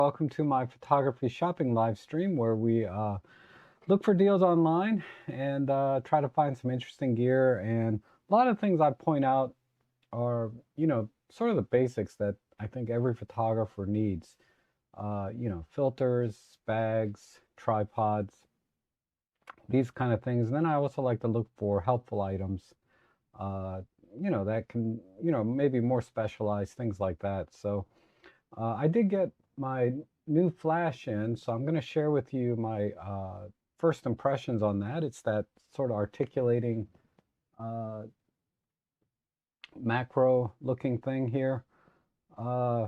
Welcome to my photography shopping live stream where we look for deals online and try to find some interesting gear. And a lot of things I point out are, sort of the basics that I think every photographer needs. Filters, bags, tripods, these kind of things. And then I also like to look for helpful items, uh, that can, maybe more specialized things like that. So I did get my new flash in, so I'm going to share with you my first impressions on that. It's that sort of articulating uh, macro looking thing here. Uh,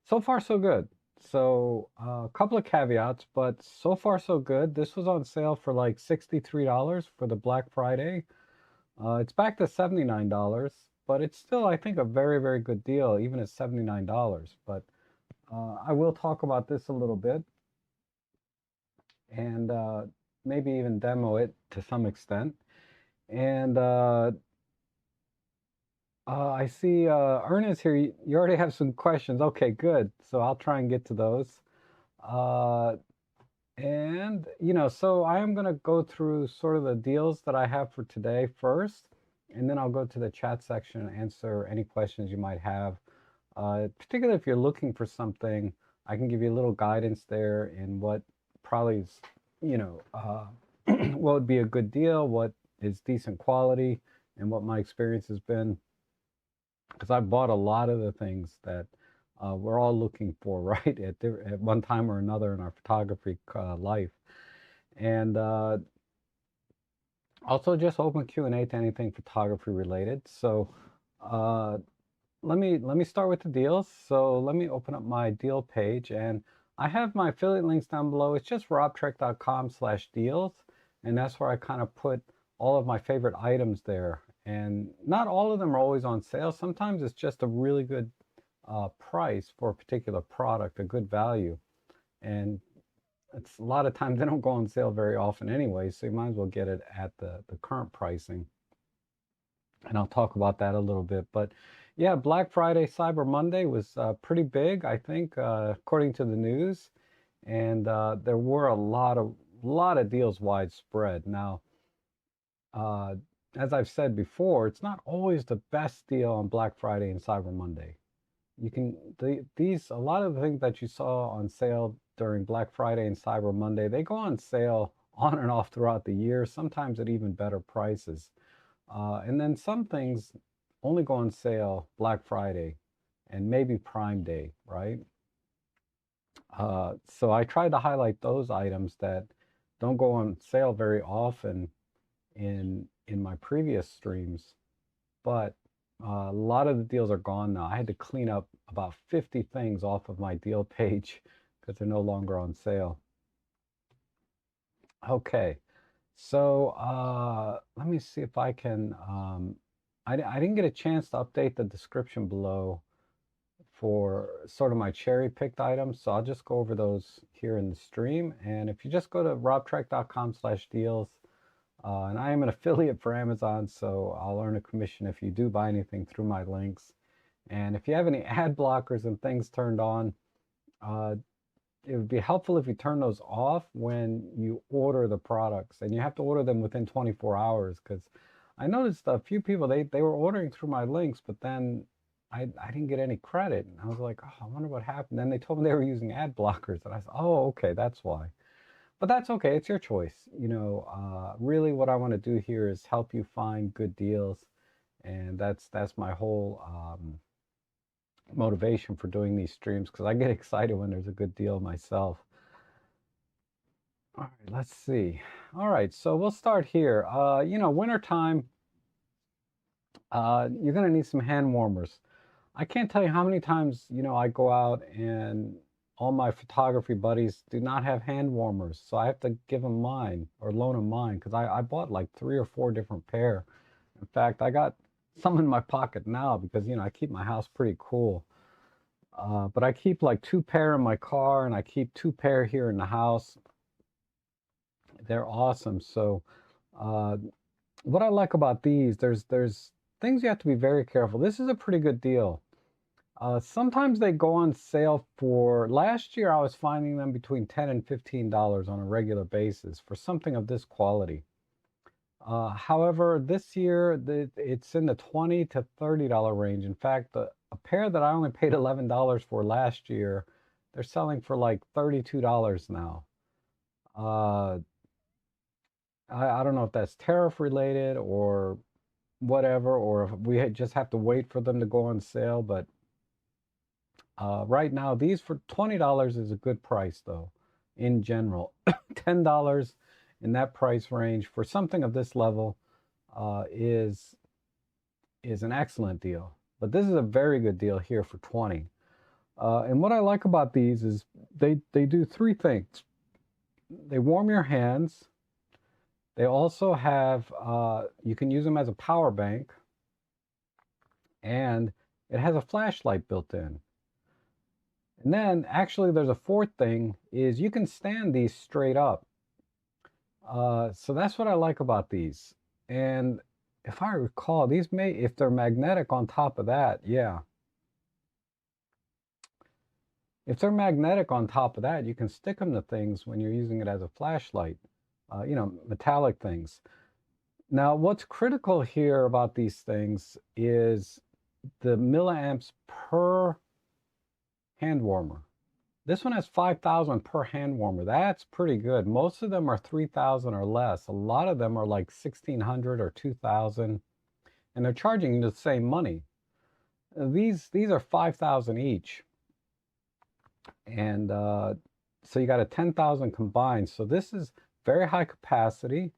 so far, so good. So a couple of caveats, but so far, so good. This was on sale for like $63 for the Black Friday. It's back to $79, but it's still, I think, a very, very good deal, even at $79. But I will talk about this a little bit and maybe even demo it to some extent. And I see Ernest here. You already have some questions. Okay, good. So I'll try and get to those. Uh, so I am going to go through sort of the deals that I have for today first, and then I'll go to the chat section and answer any questions you might have. Particularly if you're looking for something, I can give you a little guidance there in what probably is, what would be a good deal, what is decent quality, and what my experience has been. Because I've bought a lot of the things that we're all looking for, right, at one time or another in our photography life. And also just open Q&A to anything photography related. So uh, let me start with the deals. So let me open up my deal page, and I have my affiliate links down below. It's just robtrek.com/deals, and that's where I kind of put all of my favorite items there. And not all of them are always on sale. Sometimes it's just a really good price for a particular product, a good value. And it's a lot of times they don't go on sale very often anyway, so you might as well get it at the current pricing. And I'll talk about that a little bit. But yeah, Black Friday, Cyber Monday was pretty big, I think, according to the news. And there were a lot of deals widespread. Now, uh, as I've said before, it's not always the best deal on Black Friday and Cyber Monday. You can these a lot of the things that you saw on sale during Black Friday and Cyber Monday, they go on sale on and off throughout the year, sometimes at even better prices. And then some things only go on sale Black Friday and maybe Prime Day, right? So I tried to highlight those items that don't go on sale very often in my previous streams, but a lot of the deals are gone now. I had to clean up about 50 things off of my deal page because they're no longer on sale. Okay, so let me see if I can. I didn't get a chance to update the description below for sort of my cherry-picked items, so I'll just go over those here in the stream. And if you just go to robtrek.com/deals, and I am an affiliate for Amazon, so I'll earn a commission if you do buy anything through my links. And if you have any ad blockers and things turned on, it would be helpful if you turn those off when you order the products. And you have to order them within 24 hours, because I noticed a few people, they were ordering through my links, but then I didn't get any credit. And I was like, oh, I wonder what happened. Then they told me they were using ad blockers. And I said, oh, okay, that's why. But that's okay. It's your choice. Really what I want to do here is help you find good deals. And that's my whole motivation for doing these streams, because I get excited when there's a good deal myself. All right, let's see. All right, so we'll start here. Wintertime, you're going to need some hand warmers. I can't tell you how many times, I go out and all my photography buddies do not have hand warmers. So I have to give them mine or loan them mine, because I bought like 3 or 4 different pair. In fact, I got some in my pocket now because, I keep my house pretty cool. But I keep like 2 pair in my car, and I keep 2 pair here in the house. They're awesome. So what I like about these, there's things you have to be very careful. This is a pretty good deal. Sometimes they go on sale for, last year I was finding them between $10 and $15 on a regular basis for something of this quality. However, this year it's in the $20 to $30 range. In fact, a pair that I only paid $11 for last year, they're selling for like $32 now. Uh, I don't know if that's tariff related or whatever, or if we just have to wait for them to go on sale. But right now, these for $20 is a good price, though, in general. $10 in that price range for something of this level uh, is is an excellent deal. But this is a very good deal here for 20. And what I like about these is they do three things. They warm your hands. They also have, you can use them as a power bank, and it has a flashlight built in. And then actually there's a fourth thing, is you can stand these straight up. So that's what I like about these. And if I recall, these may, if they're magnetic on top of that, yeah. If they're magnetic on top of that, you can stick them to things when you're using it as a flashlight, metallic things. Now, what's critical here about these things is the milliamps per hand warmer. This one has 5,000 per hand warmer. That's pretty good. Most of them are 3,000 or less. A lot of them are like 1,600 or 2,000, and they're charging you the same money. These are 5,000 each, and so you got a 10,000 combined. So this is very high capacity.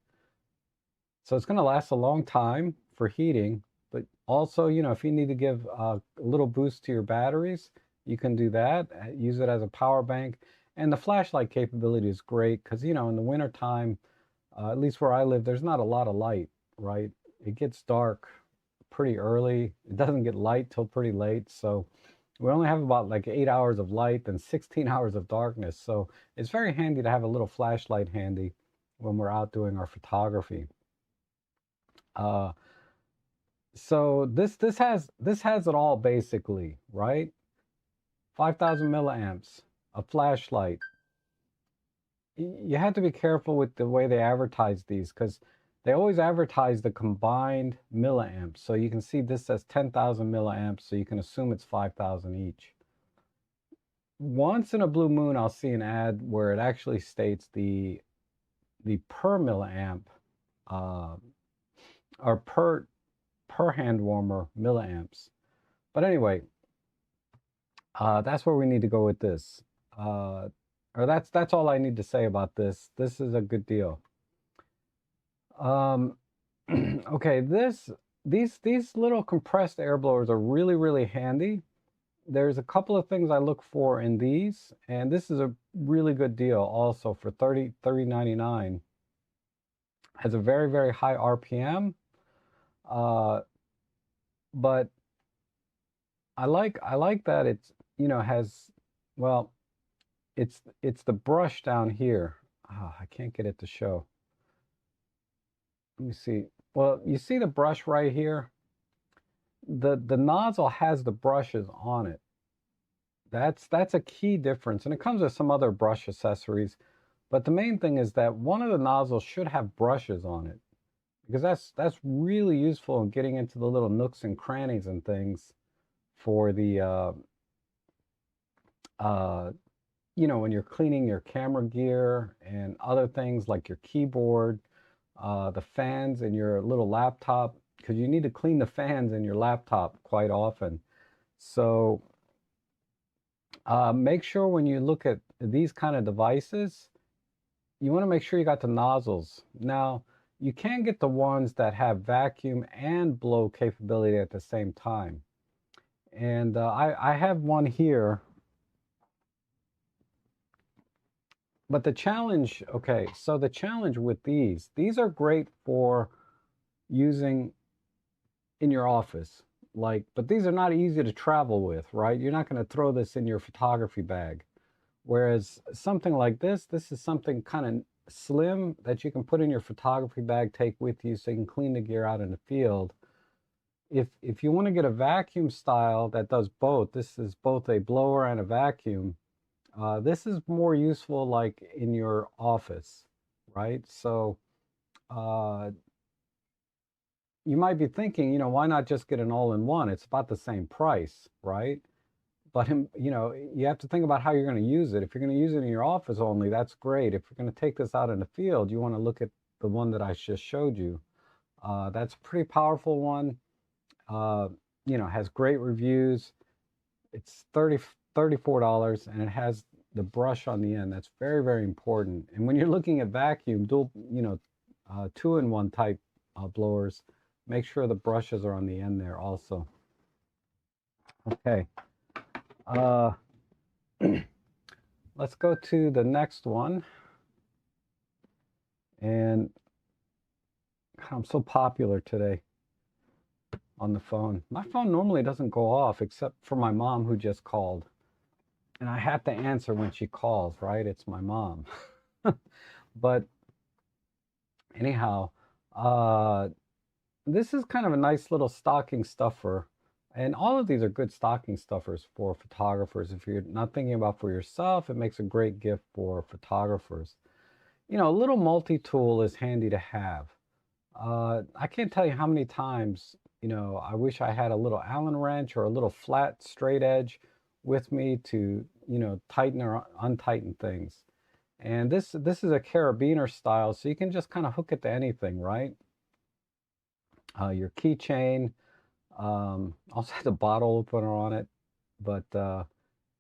So it's going to last a long time for heating, but also, if you need to give a little boost to your batteries, you can do that. Use it as a power bank. And the flashlight capability is great because, in the wintertime, at least where I live, there's not a lot of light, right? It gets dark pretty early. It doesn't get light till pretty late. So we only have about like 8 hours of light and 16 hours of darkness. So it's very handy to have a little flashlight handy when we're out doing our photography. So this has it all basically, right? 5,000 milliamps, a flashlight. You have to be careful with the way they advertise these because they always advertise the combined milliamps. So you can see this says 10,000 milliamps, so you can assume it's 5,000 each. Once in a blue moon, I'll see an ad where it actually states the per milliamp or per hand warmer milliamps. But anyway, that's where we need to go with this. Or that's all I need to say about this. This is a good deal. Okay, these little compressed air blowers are really, really handy. There's a couple of things I look for in these, and this is a really good deal also for $30.99. Has a very, very high RPM, but I like that it's has, well, it's the brush down here. I can't get it to show. Let me see. Well, you see the brush right here? The nozzle has the brushes on it. That's a key difference, and it comes with some other brush accessories. But the main thing is that one of the nozzles should have brushes on it, because that's really useful in getting into the little nooks and crannies and things for the when you're cleaning your camera gear and other things like your keyboard, the fans in your little laptop, because you need to clean the fans in your laptop quite often. So make sure when you look at these kind of devices, you want to make sure you got the nozzles. Now, you can get the ones that have vacuum and blow capability at the same time. And I have one here. But the challenge, okay, so the challenge with these are great for using in your office. But these are not easy to travel with, right? You're not going to throw this in your photography bag. Whereas something like this is something kind of slim that you can put in your photography bag, take with you so you can clean the gear out in the field. if you want to get a vacuum style that does both, this is both a blower and a vacuum. This is more useful like in your office, right? So uh, you might be thinking, why not just get an all-in-one? It's about the same price, right? But you have to think about how you're going to use it. If you're going to use it in your office only, that's great. If you're going to take this out in the field, you want to look at the one that I just showed you. That's a pretty powerful one. Uh, has great reviews. It's $34, and it has the brush on the end. That's very, very important. And when you're looking at vacuum, dual, two-in-one type blowers, make sure the brushes are on the end there also. Okay. Let's go to the next one. And I'm so popular today on the phone. My phone normally doesn't go off except for my mom who just called. And I have to answer when she calls, right? It's my mom. But anyhow, this is kind of a nice little stocking stuffer. And all of these are good stocking stuffers for photographers. If you're not thinking about for yourself, it makes a great gift for photographers. A little multi-tool is handy to have. I can't tell you how many times, I wish I had a little Allen wrench or a little flat straight edge with me to, tighten or untighten things. And this is a carabiner style, so you can just kind of hook it to anything, right? Your keychain, also has a bottle opener on it. But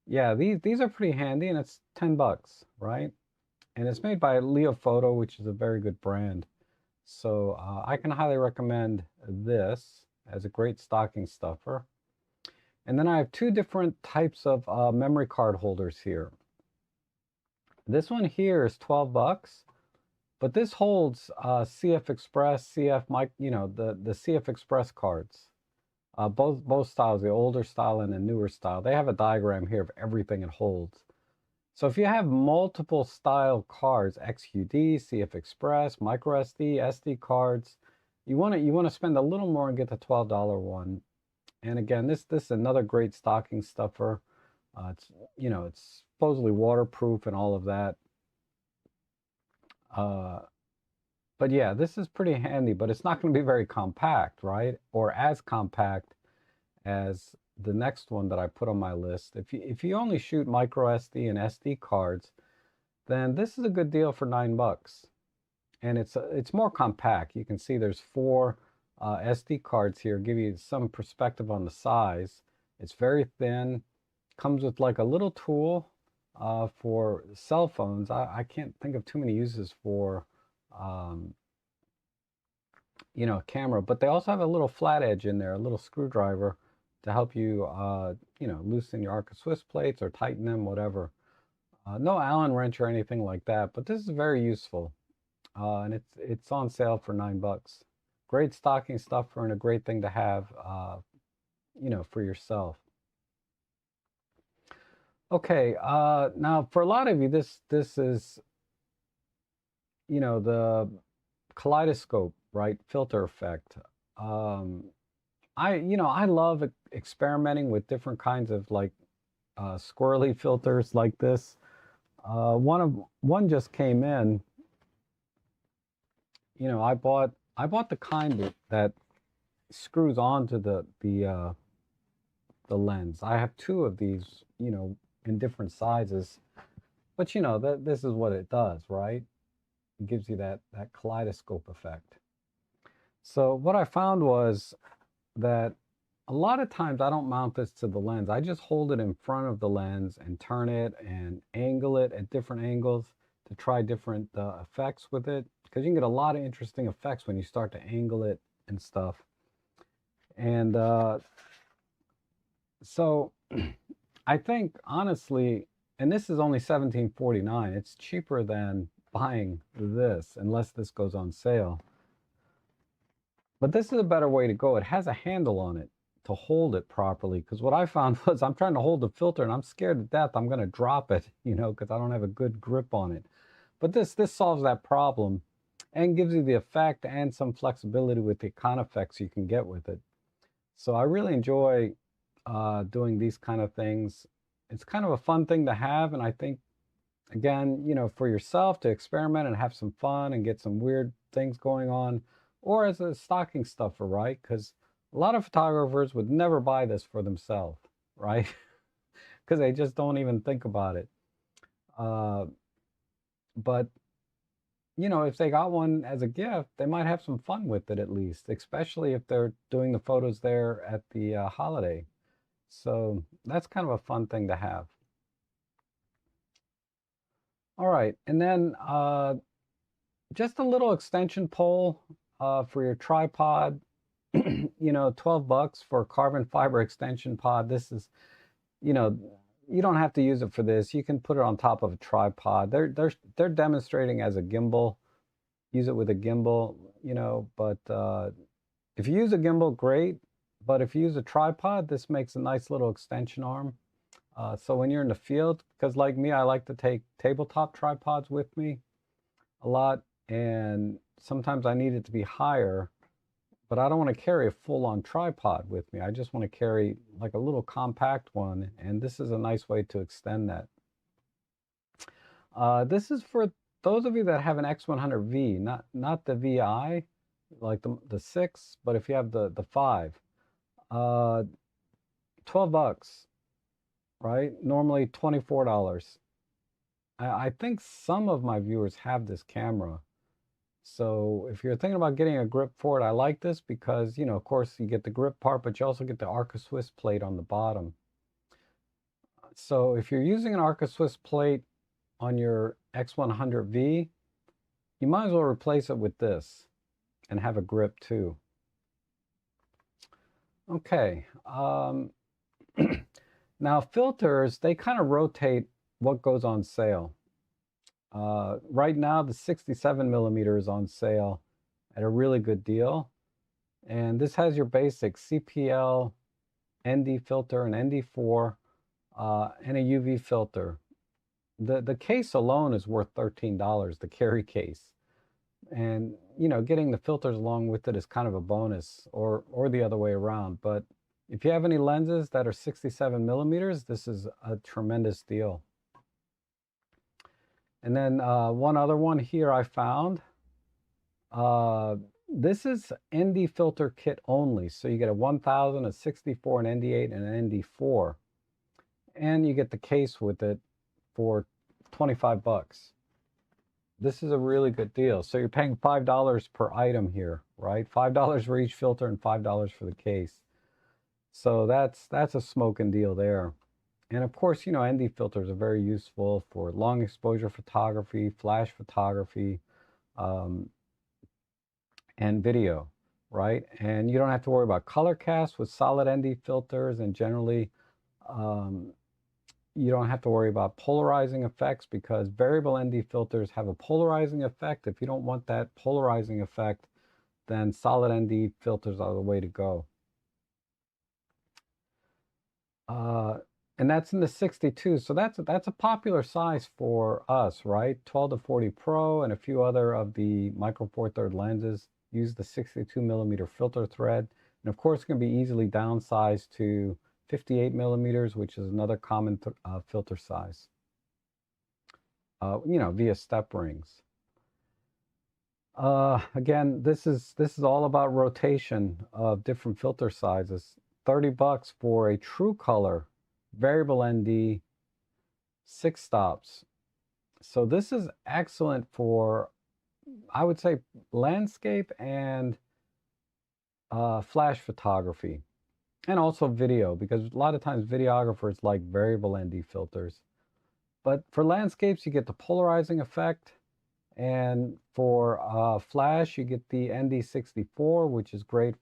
yeah, these are pretty handy, and it's $10, right? And it's made by Leofoto, which is a very good brand. So I can highly recommend this as a great stocking stuffer. And then I have two different types of memory card holders here. This one here is $12, but this holds CF Express, CF Mike, the CF Express cards. Both styles, the older style and the newer style. They have a diagram here of everything it holds. So if you have multiple style cards, XUD, CF Express, microSD, SD cards, you want to spend a little more and get the $12 one. And again, this is another great stocking stuffer. It's supposedly waterproof and all of that. But yeah, this is pretty handy, but it's not going to be very compact, right? Or as compact as the next one that I put on my list. If you only shoot micro SD and SD cards, then this is a good deal for $9. And it's more compact. You can see there's 4 SD cards here, give you some perspective on the size. It's very thin, comes with like a little tool for cell phones. I can't think of too many uses for a camera, but they also have a little flat edge in there, a little screwdriver to help you, loosen your Arca Swiss plates or tighten them, whatever. No Allen wrench or anything like that, but this is very useful. And it's on sale for $9. Great stocking stuffer and a great thing to have, for yourself. Okay, now for a lot of you, this is, the kaleidoscope, right? Filter effect. I love experimenting with different kinds of like squirrely filters like this. One just came in. I bought the kind that screws onto the lens. I have 2 of these, in different sizes. But this is what it does, right? It gives you that kaleidoscope effect. So what I found was that a lot of times I don't mount this to the lens. I just hold it in front of the lens and turn it and angle it at different angles to try different effects with it, because you can get a lot of interesting effects when you start to angle it and stuff. And so I think honestly, and this is only $17.49, it's cheaper than buying this unless this goes on sale. But this is a better way to go. It has a handle on it to hold it properly, because what I found was I'm trying to hold the filter and I'm scared to death I'm going to drop it, because I don't have a good grip on it. But this solves that problem and gives you the effect and some flexibility with the icon effects you can get with it. So I really enjoy doing these kind of things. It's kind of a fun thing to have, and I think, again, for yourself to experiment and have some fun and get some weird things going on, or as a stocking stuffer, right? Because a lot of photographers would never buy this for themselves, right? Because they just don't even think about it. Uh, but if they got one as a gift, they might have some fun with it at least, especially if they're doing the photos there at the holiday. So that's kind of a fun thing to have. All right, and then just a little extension pole for your tripod. 12 bucks for a carbon fiber extension pod. This is, you know, you don't have to use it for this. You can put it on top of a tripod. They're demonstrating as a gimbal. Use it with a gimbal, but if you use a gimbal, great. But if you use a tripod, this makes a nice little extension arm. So when you're in the field, because like me, I like to take tabletop tripods with me a lot, and sometimes I need it to be higher, but I don't want to carry a full-on tripod with me. I just want to carry like a little compact one, and this is a nice way to extend that. This is for those of you that have an X100V, not the VI, like the 6, but if you have the 5. 12 bucks, right? Normally $24. I think some of my viewers have this camera. So if you're thinking about getting a grip for it, I like this because, of course you get the grip part, but you also get the Arca Swiss plate on the bottom. So if you're using an Arca Swiss plate on your X100V, you might as well replace it with this and have a grip too. Okay. Now filters, they kind of rotate what goes on sale. Right now, the 67 millimeter is on sale at a really good deal. And this has your basic CPL, ND filter, and ND4, and a UV filter. The case alone is worth $13, the carry case. And, getting the filters along with it is kind of a bonus, or the other way around. But if you have any lenses that are 67 millimeters, this is a tremendous deal. And then one other one here I found. This is ND filter kit only. So you get a 1000, a 64, an ND8, and an ND4. And you get the case with it for 25 bucks. This is a really good deal. So you're paying $5 per item here, right? $5 for each filter and $5 for the case. So that's a smoking deal there. And of course, ND filters are very useful for long exposure photography, flash photography, and video, right? And you don't have to worry about color cast with solid ND filters, and generally you don't have to worry about polarizing effects because variable ND filters have a polarizing effect. If you don't want that polarizing effect, then solid ND filters are the way to go. And that's in the 62. So that's a popular size for us, right? 12 to 40 Pro and a few other of the micro four thirds lenses use the 62 millimeter filter thread. And of course, it can be easily downsized to 58 millimeters, which is another common filter size, via step rings. Again, this is all about rotation of different filter sizes. 30 bucks for a true color variable ND 6 stops. So this is excellent for, I would say, landscape and flash photography, and also video, because a lot of times videographers like variable ND filters. But for landscapes, you get the polarizing effect, and for flash, you get the ND64, which is great,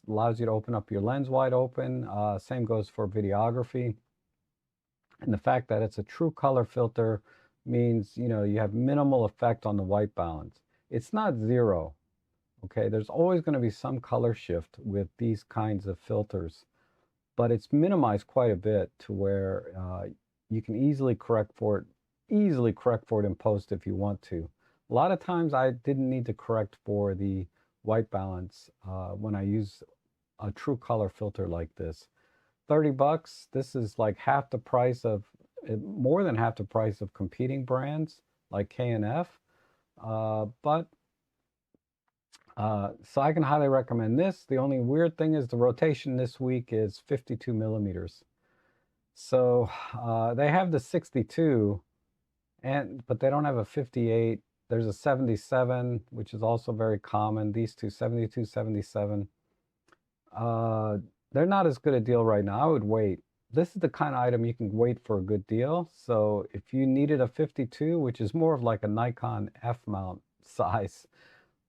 allows you to open up your lens wide open. Same goes for videography. And the fact that it's a true color filter means, you have minimal effect on the white balance. It's not zero, okay? There's always going to be some color shift with these kinds of filters, but it's minimized quite a bit to where you can easily correct for it in post if you want to. A lot of times I didn't need to correct for the white balance when I use a true color filter like this. 30 bucks, this is like half the price of, more than half the price of competing brands like K&F. But so I can highly recommend this. The only weird thing is the rotation this week is 52 millimeters. So they have the 62, but they don't have a 58. There's a 77, which is also very common. These two, 72, 77. They're not as good a deal right now. I would wait. This is the kind of item you can wait for a good deal. So if you needed a 52, which is more of like a Nikon F mount size,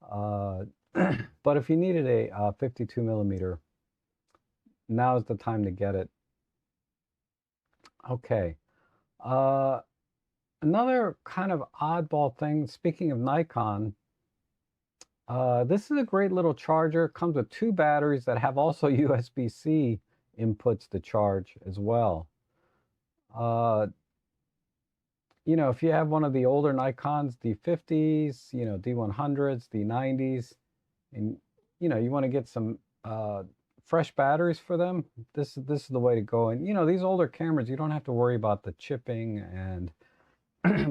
but if you needed a 52 millimeter, now is the time to get it. Okay. Another kind of oddball thing, speaking of Nikon, this is a great little charger. It comes with two batteries that have also USB-C inputs to charge as well. You know, if you have one of the older Nikons, D50s, you know, D100s, D90s, and you know, you want to get some fresh batteries for them, this is the way to go. And you know, these older cameras, you don't have to worry about the chipping, and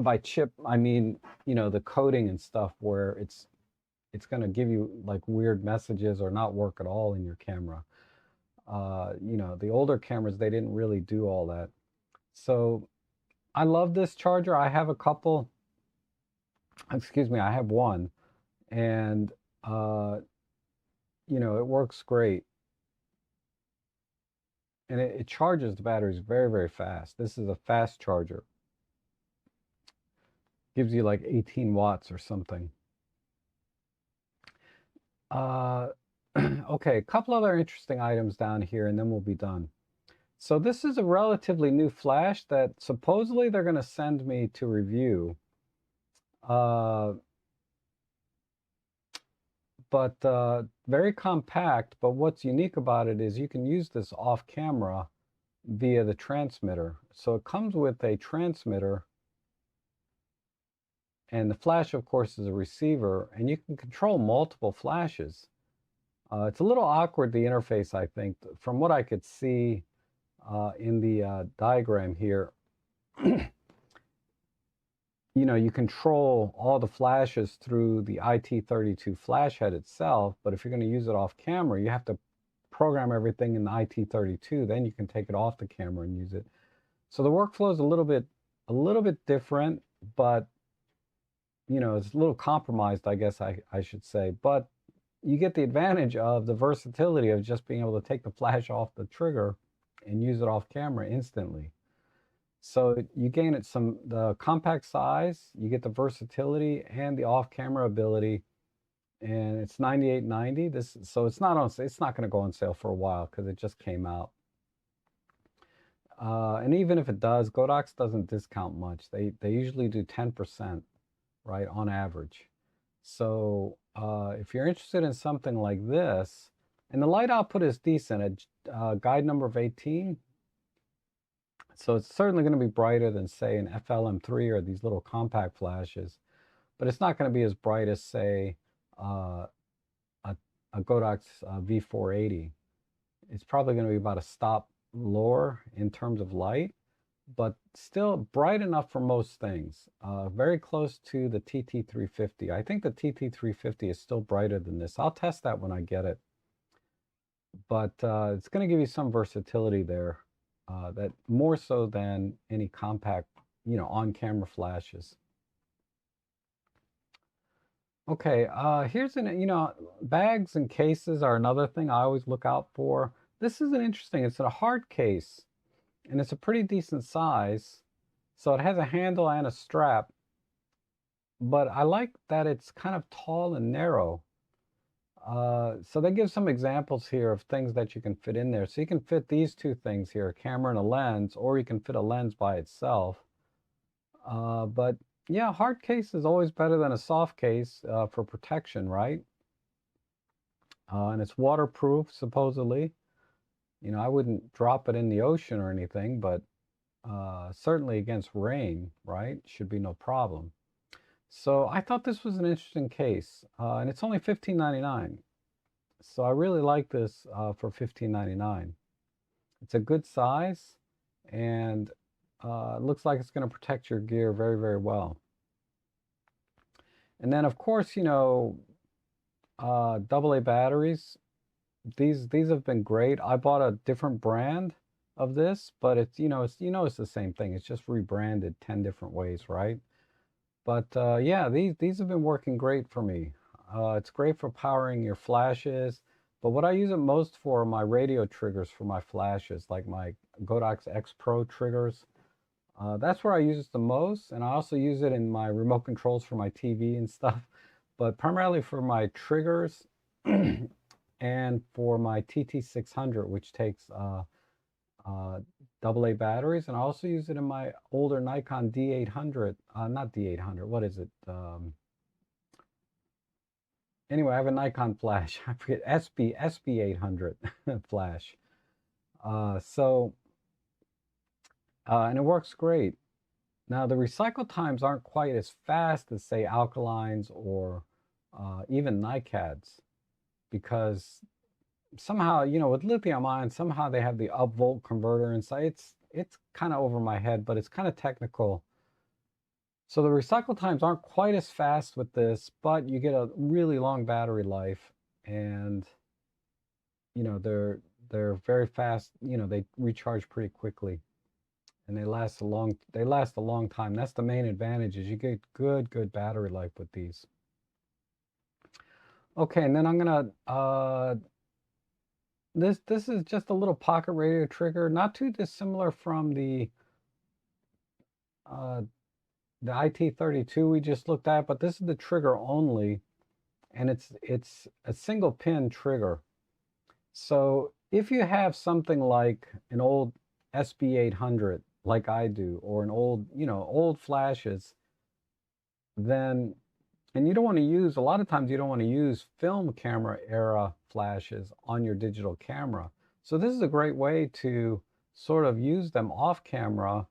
by chip I mean, you know, the coating and stuff where it's going to give you like weird messages or not work at all in your camera. You know, the older cameras, they didn't really do all that. So I love this charger. I have a couple, excuse me, I have one, and you know, it works great. And it charges the batteries very, very fast. This is a fast charger. Gives you like 18 watts or something. Okay, a couple other interesting items down here, and then we'll be done. So this is a relatively new flash that supposedly they're going to send me to review. But very compact, but what's unique about it is you can use this off camera via the transmitter. So it comes with a transmitter, and the flash, of course, is a receiver, and you can control multiple flashes. It's a little awkward, the interface, I think. From what I could see in the diagram here, you know, you control all the flashes through the IT32 flash head itself, but if you're going to use it off camera, you have to program everything in the IT32, then you can take it off the camera and use it. So the workflow is a little bit different, but you know, it's a little compromised, I guess I should say. But you get the advantage of the versatility of just being able to take the flash off the trigger and use it off camera instantly. So you gain the compact size, you get the versatility and the off-camera ability, and it's $98.90. So it's not going to go on sale for a while because it just came out. And even if it does, Godox doesn't discount much. They usually do 10%, right, on average. So if you're interested in something like this, and the light output is decent, guide number of 18. So it's certainly going to be brighter than, say, an FLM3 or these little compact flashes, but it's not going to be as bright as, say, a Godox V480. It's probably going to be about a stop lower in terms of light, but still bright enough for most things. Very close to the TT350. I think the TT350 is still brighter than this. I'll test that when I get it. But it's going to give you some versatility there, that more so than any compact, you know, on-camera flashes. Okay, here's you know, bags and cases are another thing I always look out for. This is an interesting, it's a hard case, and it's a pretty decent size. So it has a handle and a strap, but I like that it's kind of tall and narrow. So they give some examples here of things that you can fit in there. So you can fit these two things here, a camera and a lens, or you can fit a lens by itself. But yeah, hard case is always better than a soft case for protection, right? And it's waterproof, supposedly. You know, I wouldn't drop it in the ocean or anything, but certainly against rain, right? Should be no problem. So I thought this was an interesting case, and it's only $15.99. So I really like this for $15.99. It's a good size, and it looks like it's going to protect your gear very, very well. And then, of course, AA batteries. These have been great. I bought a different brand of this, but it's the same thing. It's just rebranded 10 different ways, right? But yeah, these have been working great for me. It's great for powering your flashes, but what I use it most for are my radio triggers for my flashes, like my Godox X Pro triggers. That's where I use it the most, and I also use it in my remote controls for my TV and stuff, but primarily for my triggers and for my TT600, which takes AA batteries, and I also use it in my older Nikon D800, not D800, what is it? Anyway, I have a Nikon flash. I forget, SB800 flash. And it works great. Now, the recycle times aren't quite as fast as, say, alkalines or even NiCads, because somehow, with lithium ion, somehow they have the upvolt converter inside. It's kind of over my head, but it's kind of technical. So the recycle times aren't quite as fast with this, but you get a really long battery life, and they're very fast. They recharge pretty quickly, and they last a long time. That's the main advantage, is you get good battery life with these. Okay, and then I'm gonna this is just a little pocket radio trigger, not too dissimilar from the IT32 we just looked at, but this is the trigger only, and it's a single pin trigger. So if you have something like an old SB800, like I do, or an old flashes, then, and you don't want to use, a lot of times you don't want to use film camera era flashes on your digital camera. So this is a great way to sort of use them off camera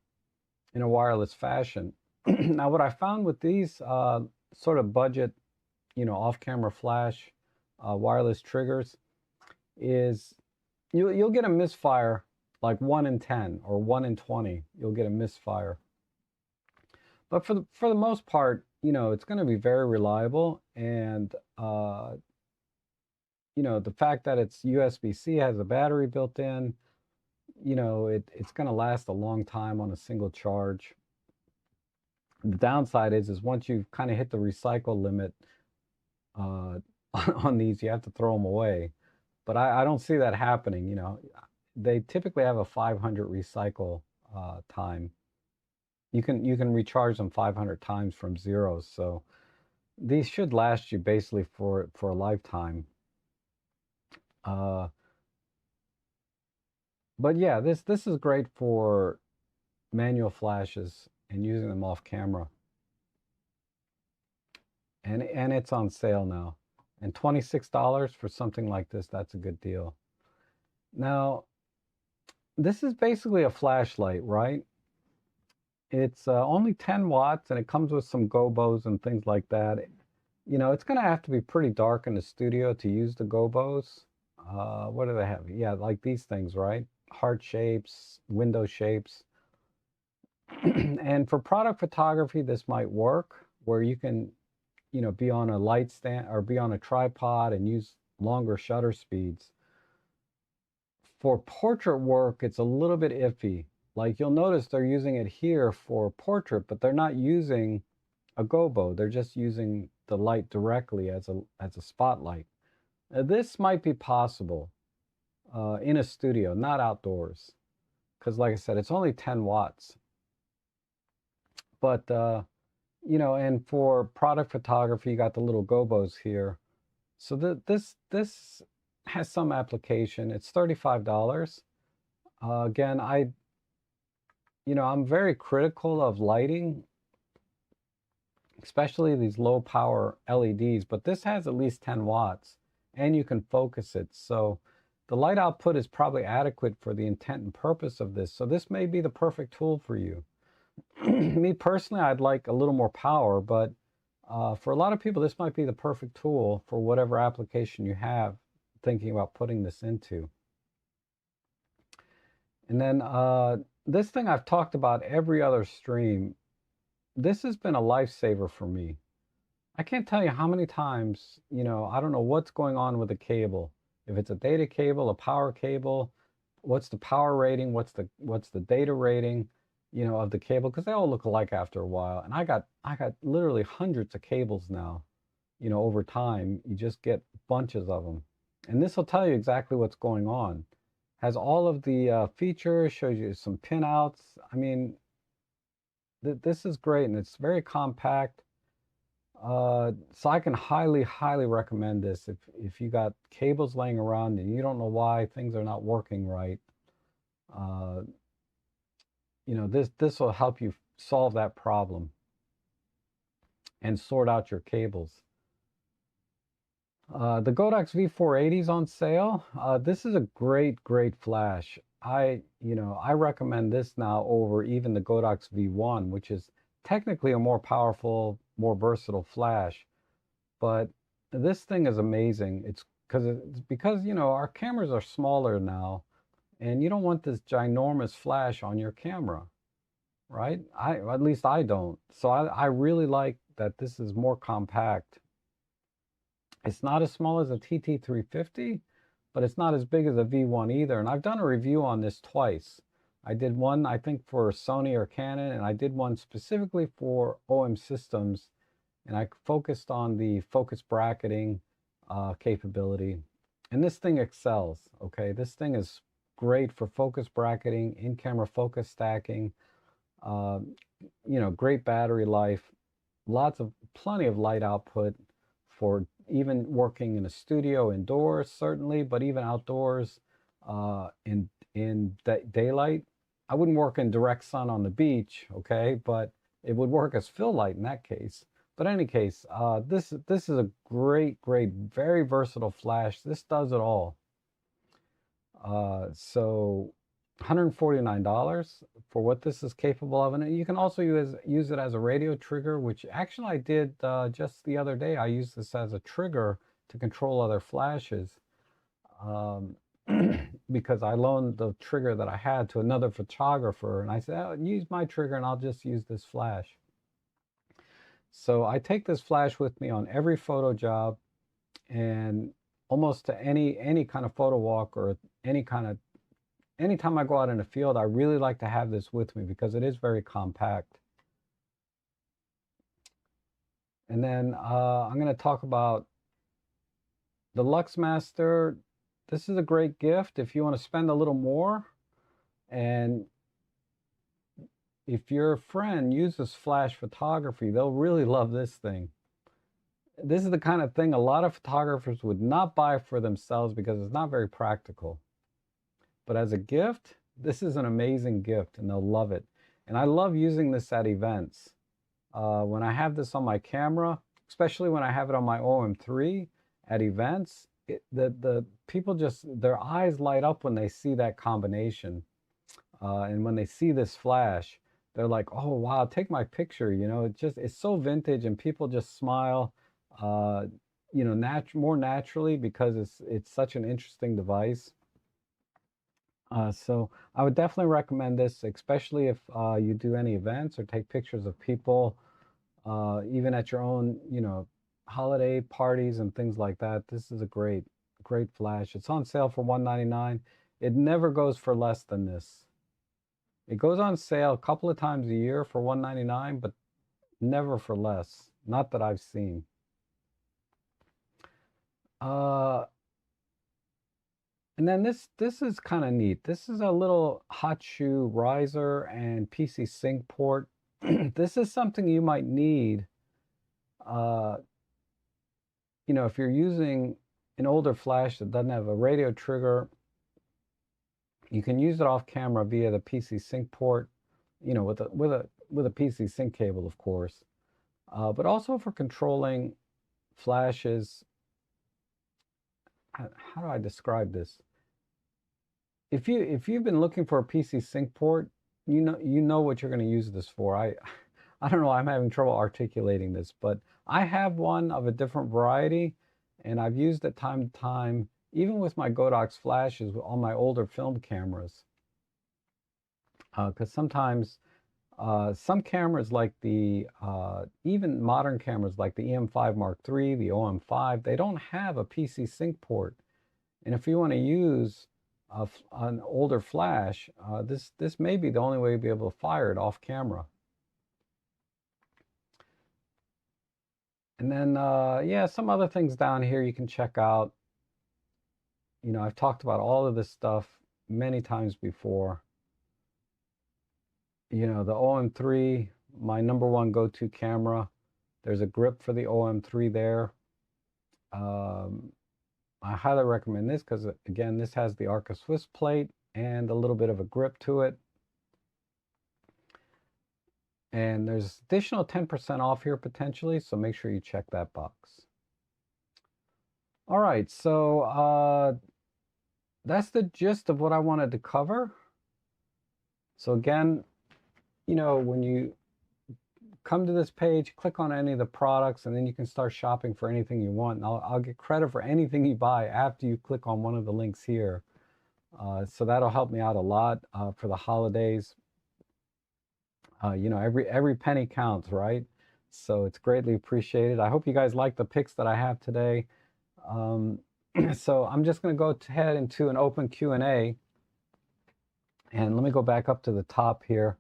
in a wireless fashion. Now, what I found with these sort of budget, off-camera flash wireless triggers is you'll get a misfire like 1 in 10 or 1 in 20. You'll get a misfire. But for the most part, it's going to be very reliable, and the fact that it's USB-C, has a battery built in, it's going to last a long time on a single charge. The downside is once you've kind of hit the recycle limit on these, you have to throw them away. But I don't see that happening. They typically have a 500 recycle time. You can recharge them 500 times from zero, so these should last you basically for a lifetime. But yeah, this is great for manual flashes and using them off camera. And it's on sale now. And $26 for something like this, that's a good deal. Now, this is basically a flashlight, right? It's only 10 watts, and it comes with some gobos and things like that. It's going to have to be pretty dark in the studio to use the gobos. What do they have? Yeah, like these things, right? Heart shapes, window shapes. And for product photography, this might work, where you can, be on a light stand or be on a tripod and use longer shutter speeds. For portrait work, it's a little bit iffy. Like, you'll notice they're using it here for portrait, but they're not using a gobo. They're just using the light directly as a spotlight. This might be possible in a studio, not outdoors, because like I said, it's only 10 watts. But and for product photography, you got the little gobos here. So this has some application. It's $35. Again, I'm very critical of lighting, especially these low power LEDs, but this has at least 10 watts, and you can focus it. So the light output is probably adequate for the intent and purpose of this. So this may be the perfect tool for you. Me personally, I'd like a little more power, but for a lot of people, this might be the perfect tool for whatever application you have thinking about putting this into. And then this thing I've talked about every other stream. This has been a lifesaver for me. I can't tell you how many times, I don't know what's going on with the cable. If it's a data cable, a power cable, what's the power rating, what's the data rating, of the cable, because they all look alike after a while. And I got literally hundreds of cables now, over time. You just get bunches of them. And this will tell you exactly what's going on. Has all of the features, shows you some pinouts. I mean, this is great, and it's very compact. So I can highly, highly recommend this if you got cables laying around and you don't know why things are not working right. Uh, this will help you solve that problem and sort out your cables. The Godox V480 is on sale. This is a great, great flash. I recommend this now over even the Godox V1, which is technically a more powerful, more versatile flash. But this thing is amazing. It's because our cameras are smaller now, and you don't want this ginormous flash on your camera, right? At least I don't. So I really like that this is more compact. It's not as small as a TT350, but it's not as big as a V1 either. And I've done a review on this twice. I did one, I think, for Sony or Canon, and I did one specifically for OM Systems, and I focused on the focus bracketing capability. And this thing excels, okay? This thing is great for focus bracketing, in-camera focus stacking, great battery life, plenty of light output for even working in a studio indoors, certainly, but even outdoors in daylight. I wouldn't work in direct sun on the beach, okay, but it would work as fill light in that case. But in any case, this is a great, great, very versatile flash. This does it all. So $149 for what this is capable of. And you can also use it as a radio trigger, which actually I did just the other day. I used this as a trigger to control other flashes because I loaned the trigger that I had to another photographer. And I said, oh, use my trigger and I'll just use this flash. So I take this flash with me on every photo job, and almost to any kind of photo walk or anytime I go out in the field, I really like to have this with me because it is very compact. And then I'm going to talk about the Luxmaster. This is a great gift if you want to spend a little more. And if your friend uses flash photography, they'll really love this thing. This is the kind of thing a lot of photographers would not buy for themselves because it's not very practical. But as a gift, this is an amazing gift, and they'll love it. And I love using this at events. When I have this on my camera, especially when I have it on my OM3 at events, the people their eyes light up when they see that combination. And when they see this flash, they're like, oh, wow, take my picture. It's so vintage, and people just smile, more naturally because it's such an interesting device. So I would definitely recommend this, especially if you do any events or take pictures of people, even at your own, holiday parties and things like that. This is a great, great flash. It's on sale for $199. It never goes for less than this. It goes on sale a couple of times a year for $199, but never for less. Not that I've seen. And then this is kind of neat. This is a little hot shoe riser and PC sync port. This is something you might need, if you're using an older flash that doesn't have a radio trigger. You can use it off camera via the PC sync port, with a PC sync cable, of course, but also for controlling flashes. How do I describe this? If you've been looking for a PC sync port, you know what you're going to use this for. I don't know. I'm having trouble articulating this, but I have one of a different variety, and I've used it time to time even with my Godox flashes on my older film cameras. Because sometimes some cameras like the, even modern cameras like the EM5 Mark III, the OM5, they don't have a PC sync port. And if you want to use an older flash, this may be the only way you'll be able to fire it off camera. And then, yeah, some other things down here you can check out. You know, I've talked about all of this stuff many times before. You know, the OM3, my #1 go-to camera. There's a grip for the OM3 there. I highly recommend this because, again, this has the Arca Swiss plate and a little bit of a grip to it. And there's additional 10% off here potentially, so make sure you check that box. All right, so that's the gist of what I wanted to cover. So again, you know, when you come to this page, click on any of the products, and then you can start shopping for anything you want. And I'll get credit for anything you buy after you click on one of the links here. So that'll help me out a lot for the holidays. You know, every penny counts, right? So it's greatly appreciated. I hope you guys like the picks that I have today. So I'm just going to go ahead into an open Q&A. And let me go back up to the top here.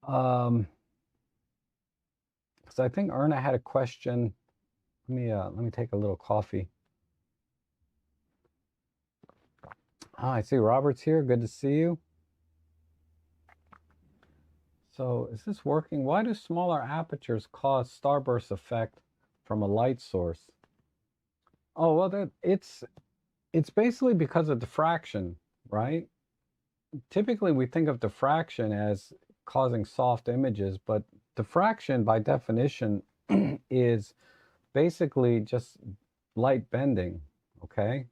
Because I think Erna had a question. Let me take a little coffee. I see Robert's here. Good to see you. So is this working? Why do smaller apertures cause starburst effect from a light source? Oh, well, it's basically because of diffraction, right? Typically, we think of diffraction as causing soft images, but diffraction, by definition, is basically just light bending, okay?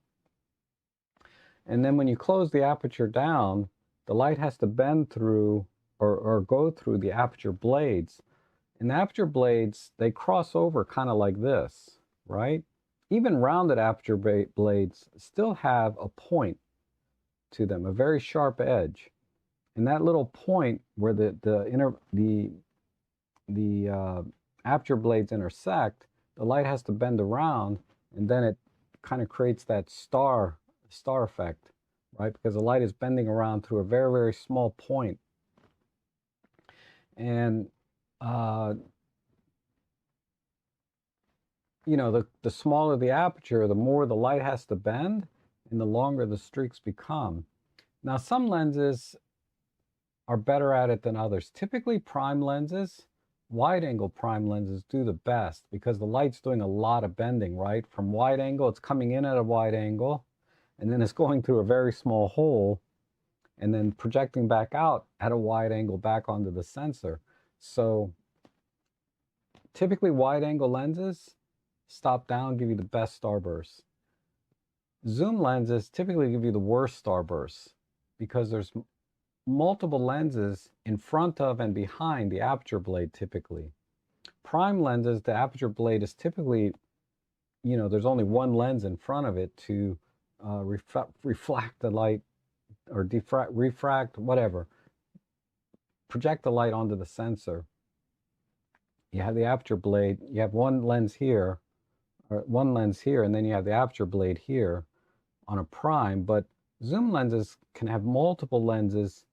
And then when you close the aperture down, the light has to bend through or go through the aperture blades. And the aperture blades, they cross over kind of like this, right? Even rounded aperture blades still have a point to them, a very sharp edge. And that little point where the aperture blades intersect, the light has to bend around, and then it kind of creates that star effect, right? Because the light is bending around through a very, very small point. And you know, the smaller the aperture, the more the light has to bend, and the longer the streaks become. Now, some lenses are better at it than others. Typically, prime lenses, wide-angle prime lenses do the best because the light's doing a lot of bending, right? From wide angle, it's coming in at a wide angle, and then it's going through a very small hole, and then projecting back out at a wide angle back onto the sensor. So typically, wide-angle lenses stop down, give you the best starburst. Zoom lenses typically give you the worst starbursts because there's multiple lenses in front of and behind the aperture blade typically. Prime lenses, the aperture blade is typically, you know, there's only one lens in front of it to reflect the light or refract, whatever, project the light onto the sensor. You have the aperture blade, you have one lens here, and then you have the aperture blade here on a prime, but zoom lenses can have multiple lenses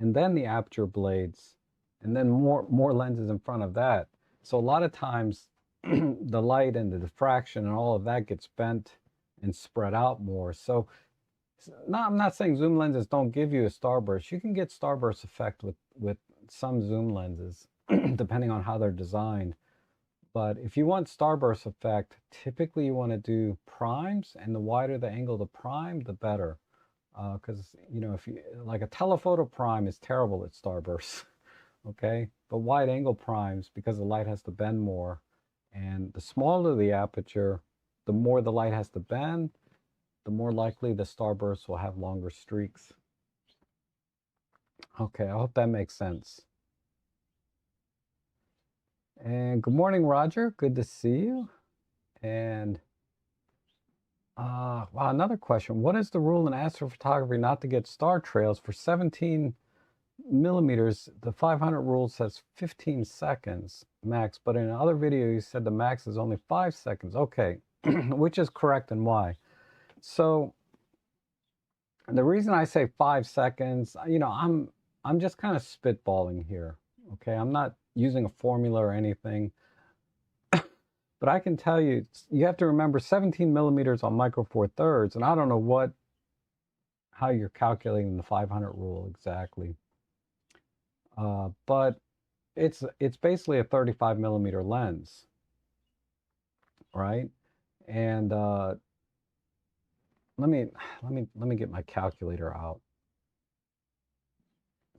and then the aperture blades and then more lenses in front of that. So a lot of times the light and the diffraction and all of that gets bent and spread out more. So I'm not saying zoom lenses don't give you a starburst. You can get starburst effect with some zoom lenses depending on how they're designed. But if you want starburst effect, typically you want to do primes, and the wider the angle of the prime, the better. Because, you know, if you like a telephoto prime is terrible at starbursts, okay? But wide angle primes, because the light has to bend more, and the smaller the aperture, the more the light has to bend, the more likely the starbursts will have longer streaks. Okay, I hope that makes sense. And good morning, Roger. Good to see you. And Wow, another question. What is the rule in astrophotography not to get star trails for 17 millimeters? The 500 rule says 15 seconds max, but in another video you said the max is only 5 seconds. Okay, which is correct and why? So the reason I say 5 seconds, I'm just kind of spitballing here. Okay, I'm not using a formula or anything. But I can tell you, you have to remember 17 millimeters on micro four thirds, and I don't know how you're calculating the 500 rule exactly. But it's basically a 35 millimeter lens, right? And let me get my calculator out.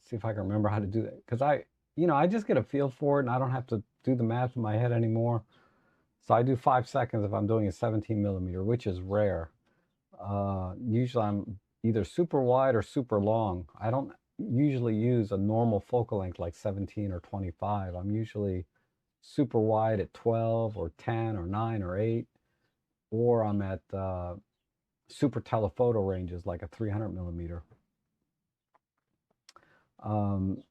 See if I can remember how to do that, because I just get a feel for it, and I don't have to do the math in my head anymore. So I do 5 seconds if I'm doing a 17 millimeter, which is rare. Usually I'm either super wide or super long. I don't usually use a normal focal length like 17 or 25. I'm usually super wide at 12 or 10 or 9 or 8, or I'm at super telephoto ranges like a 300 millimeter. Um,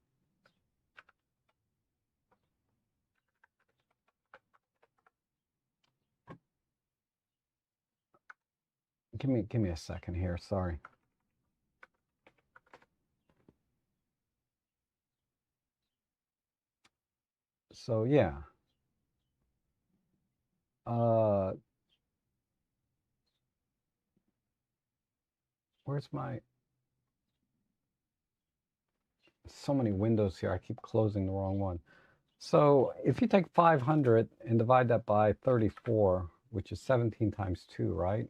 give me a second here, sorry. So yeah. Where's my, so many windows here, I keep closing the wrong one. So if you take 500 and divide that by 34, which is 17 times 2, right?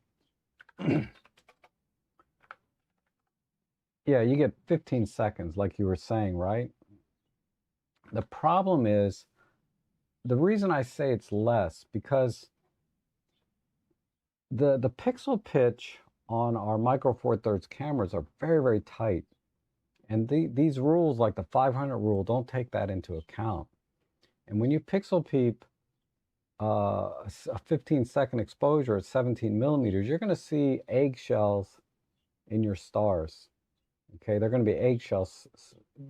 Yeah, you get 15 seconds, like you were saying, right? The problem is, the reason I say it's less, because the pixel pitch on our micro four thirds cameras are very, very tight. And these rules, like the 500 rule, don't take that into account. And when you pixel peep a 15-second exposure at 17 millimeters, you're going to see eggshells in your stars. Okay, they're going to be eggshells.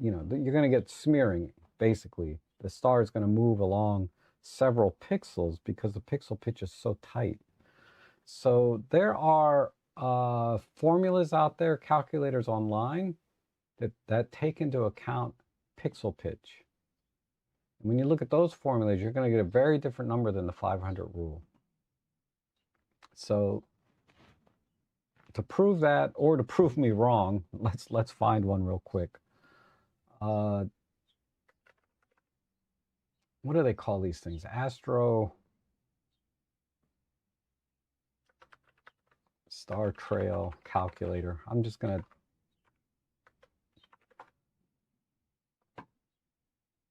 You're going to get smearing, basically. The star is going to move along several pixels because the pixel pitch is so tight. So there are formulas out there, calculators online, that take into account pixel pitch. And when you look at those formulas, you're going to get a very different number than the 500 rule. So to prove that, or to prove me wrong, let's find one real quick. What do they call these things? Astro Star Trail calculator. I'm just gonna,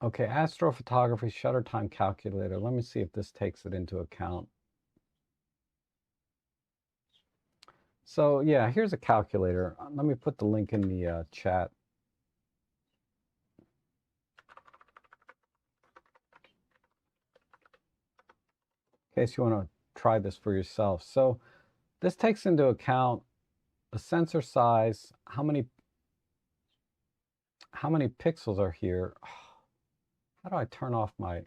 okay, astrophotography shutter time calculator. Let me see if this takes it into account. So yeah, here's a calculator. Let me put the link in the chat. In case you want to try this for yourself. So this takes into account the sensor size, how many pixels are here. How do I turn off my,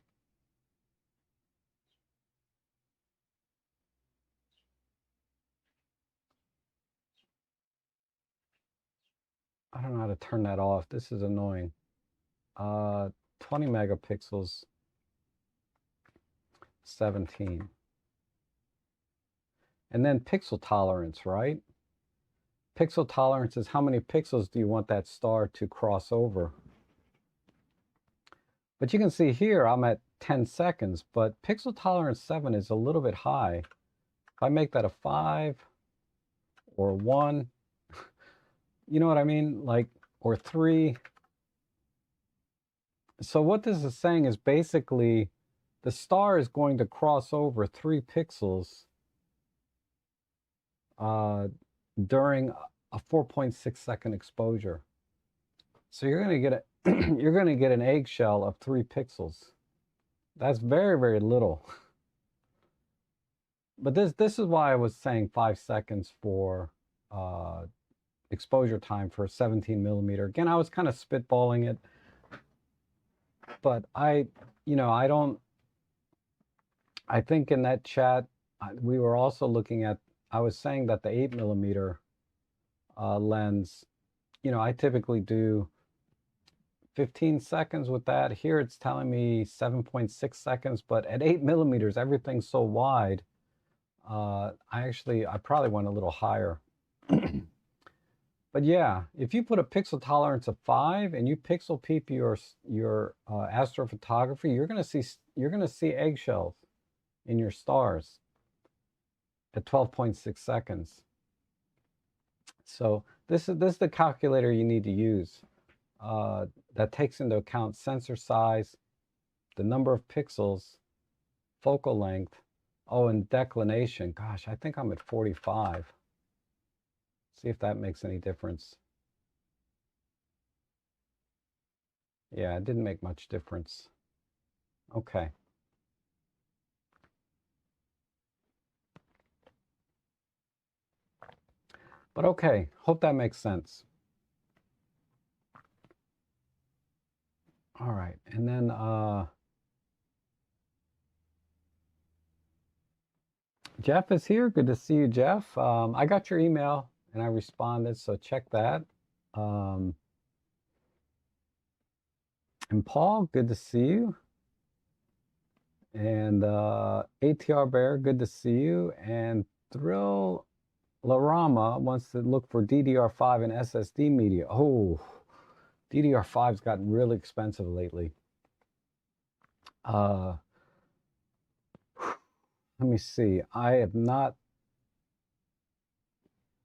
I don't know how to turn that off. This is annoying. 20 megapixels, 17. And then pixel tolerance, right? Pixel tolerance is how many pixels do you want that star to cross over. But you can see here I'm at 10 seconds, but pixel tolerance 7 is a little bit high. If I make that a 5 or 1, you know what I mean? Like, or 3. So what this is saying is basically the star is going to cross over 3 pixels during a 4.6 second exposure. So you're going to get you're going to get an eggshell of 3 pixels. That's very, very little. But this is why I was saying 5 seconds for uh, exposure time for a 17 millimeter. Again, I was kind of spitballing it, but I don't, I think in that chat, we were also looking at, I was saying that the 8 millimeter lens, I typically do 15 seconds with that. Here it's telling me 7.6 seconds, but at 8 millimeters, everything's so wide. I probably went a little higher. But yeah, if you put a pixel tolerance of 5 and you pixel peep your astrophotography, you're gonna see eggshells in your stars at 12.6 seconds. So this is the calculator you need to use. That takes into account sensor size, the number of pixels, focal length, oh, and declination. Gosh, I think I'm at 45. See if that makes any difference. Yeah, it didn't make much difference. Okay. But okay, hope that makes sense. All right, and then Jeff is here. Good to see you, Jeff. I got your email and I responded, so check that. Um, and Paul, good to see you. And ATR Bear, good to see you. And Thrill Larama wants to look for DDR5 and SSD media. Oh, DDR5's gotten really expensive lately. Let me see. I have not.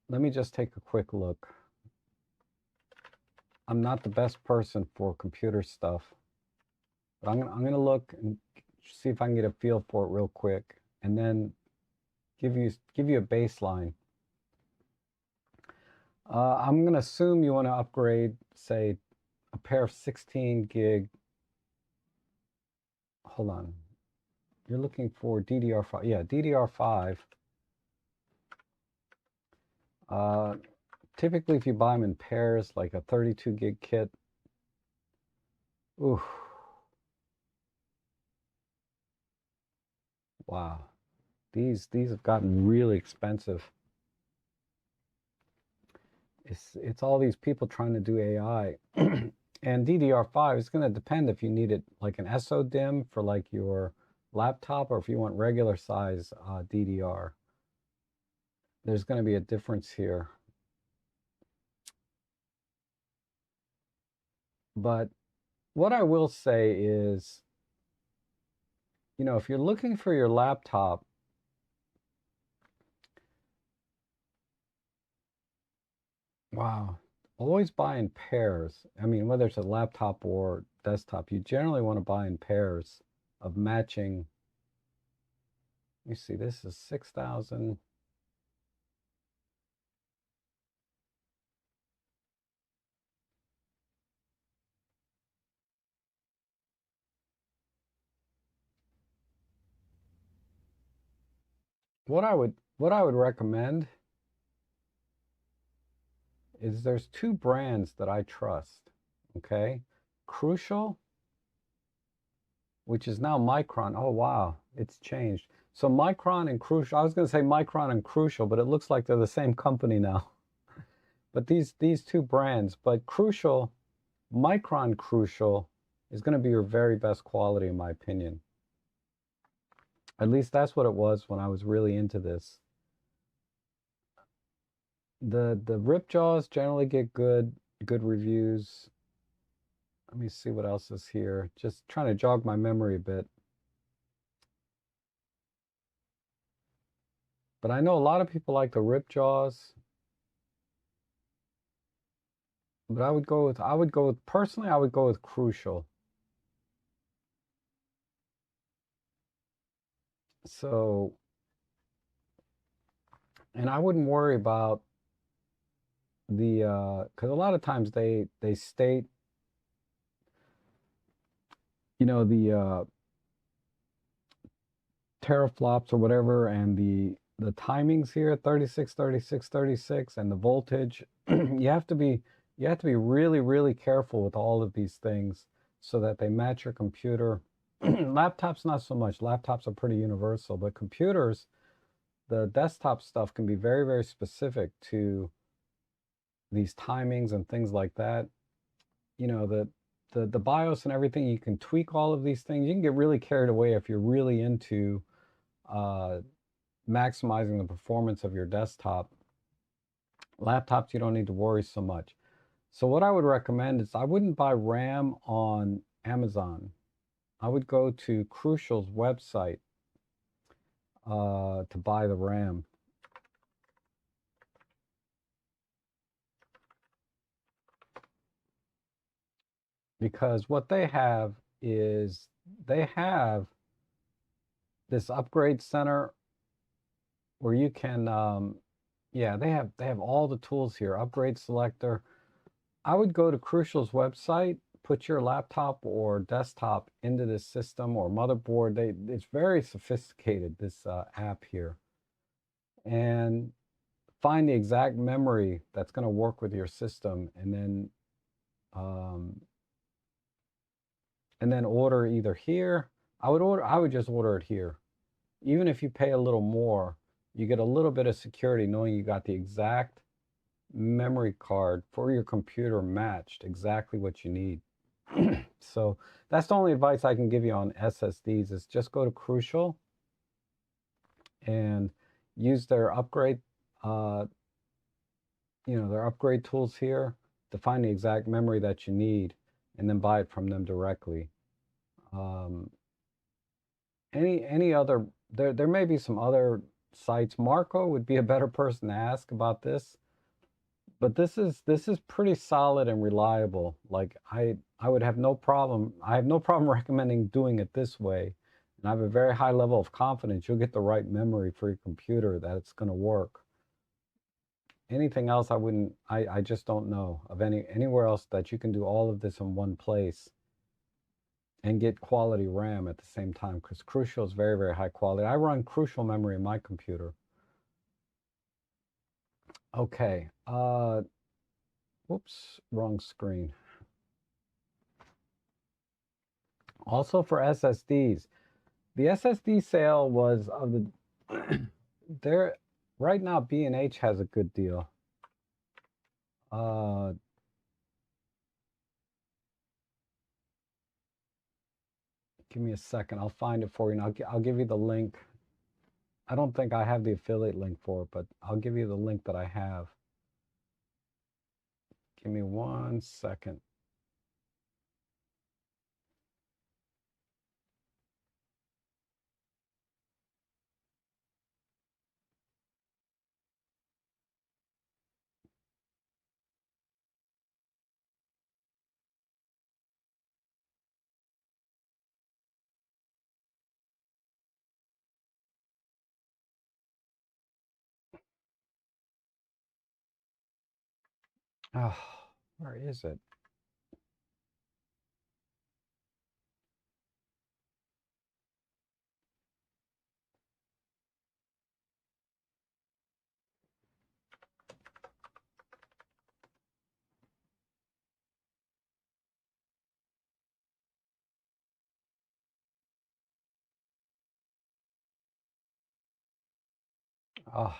Let me just take a quick look. I'm not the best person for computer stuff, but I'm gonna look and see if I can get a feel for it real quick, and then give you a baseline. I'm gonna assume you want to upgrade, say, a pair of 16 gig. Hold on. You're looking for DDR5. Yeah, DDR5. Typically, if you buy them in pairs, like a 32 gig kit, ooh, wow, these have gotten really expensive. It's all these people trying to do AI. And DDR5 is going to depend if you need it like an SODIMM for like your laptop or if you want regular size DDR. There's going to be a difference here. But what I will say is, if you're looking for your laptop, wow, always buy in pairs. I mean, whether it's a laptop or desktop, you generally want to buy in pairs of matching. Let me see, this is 6,000. What I would recommend is there's two brands that I trust. Okay, Crucial, which is now Micron. Oh wow, it's changed. So Micron and Crucial. I was going to say Micron and Crucial, but it looks like they're the same company now. But these two brands, but Crucial, Micron Crucial, is going to be your very best quality in my opinion. At least that's what it was when I was really into this. The rip jaws generally get good reviews. Let me see what else is here. Just trying to jog my memory a bit. But I know a lot of people like the rip jaws. But personally, I would go with Crucial. So, and I wouldn't worry about because a lot of times they state, the teraflops or whatever, and the timings here, 36, 36, 36, and the voltage. you have to be really, really careful with all of these things so that they match your computer. Laptops, not so much. Laptops are pretty universal, but computers, the desktop stuff can be very, very specific to these timings and things like that. You know, the BIOS and everything, you can tweak all of these things. You can get really carried away if you're really into uh, maximizing the performance of your desktop. Laptops, you don't need to worry so much. So what I would recommend is I wouldn't buy RAM on Amazon. I would go to Crucial's website to buy the RAM. Because what they have is they have this upgrade center where you can, yeah, they have all the tools here. Upgrade selector. I would go to Crucial's website, put your laptop or desktop into this system or motherboard. It's very sophisticated, this app here, and find the exact memory that's going to work with your system, um, and then order either here. I would just order it here. Even if you pay a little more, you get a little bit of security knowing you got the exact memory card for your computer matched exactly what you need. So that's the only advice I can give you on SSDs is just go to Crucial and use their upgrade, their upgrade tools here to find the exact memory that you need and then buy it from them directly. Um, any other, there may be some other sites. Marco would be a better person to ask about this, but this is pretty solid and reliable. Like I would have no problem. I have no problem recommending doing it this way. And I have a very high level of confidence you'll get the right memory for your computer, that it's going to work. Anything else, I just don't know of anywhere else that you can do all of this in one place and get quality RAM at the same time, because Crucial is very, very high quality. I run Crucial memory in my computer. Okay. Whoops, wrong screen. Also for SSDs, the SSD sale was of the there right now. B&H has a good deal. Uh, give me a second. I'll find it for you, and I'll give you the link. I don't think I have the affiliate link for it, but I'll give you the link that I have. Give me 1 second. Oh, where is it? Oh,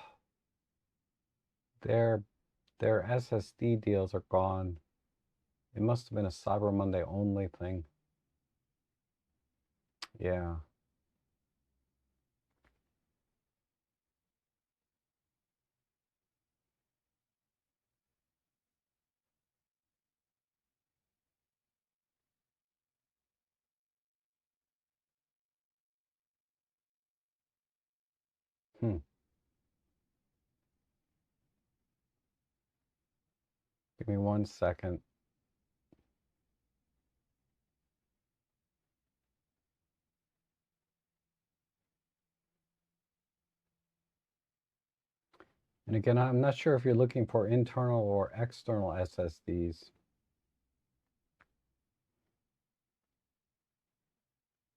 their SSD deals are gone. It must have been a Cyber Monday only thing. Yeah. Hmm. Give me 1 second. And again, I'm not sure if you're looking for internal or external SSDs,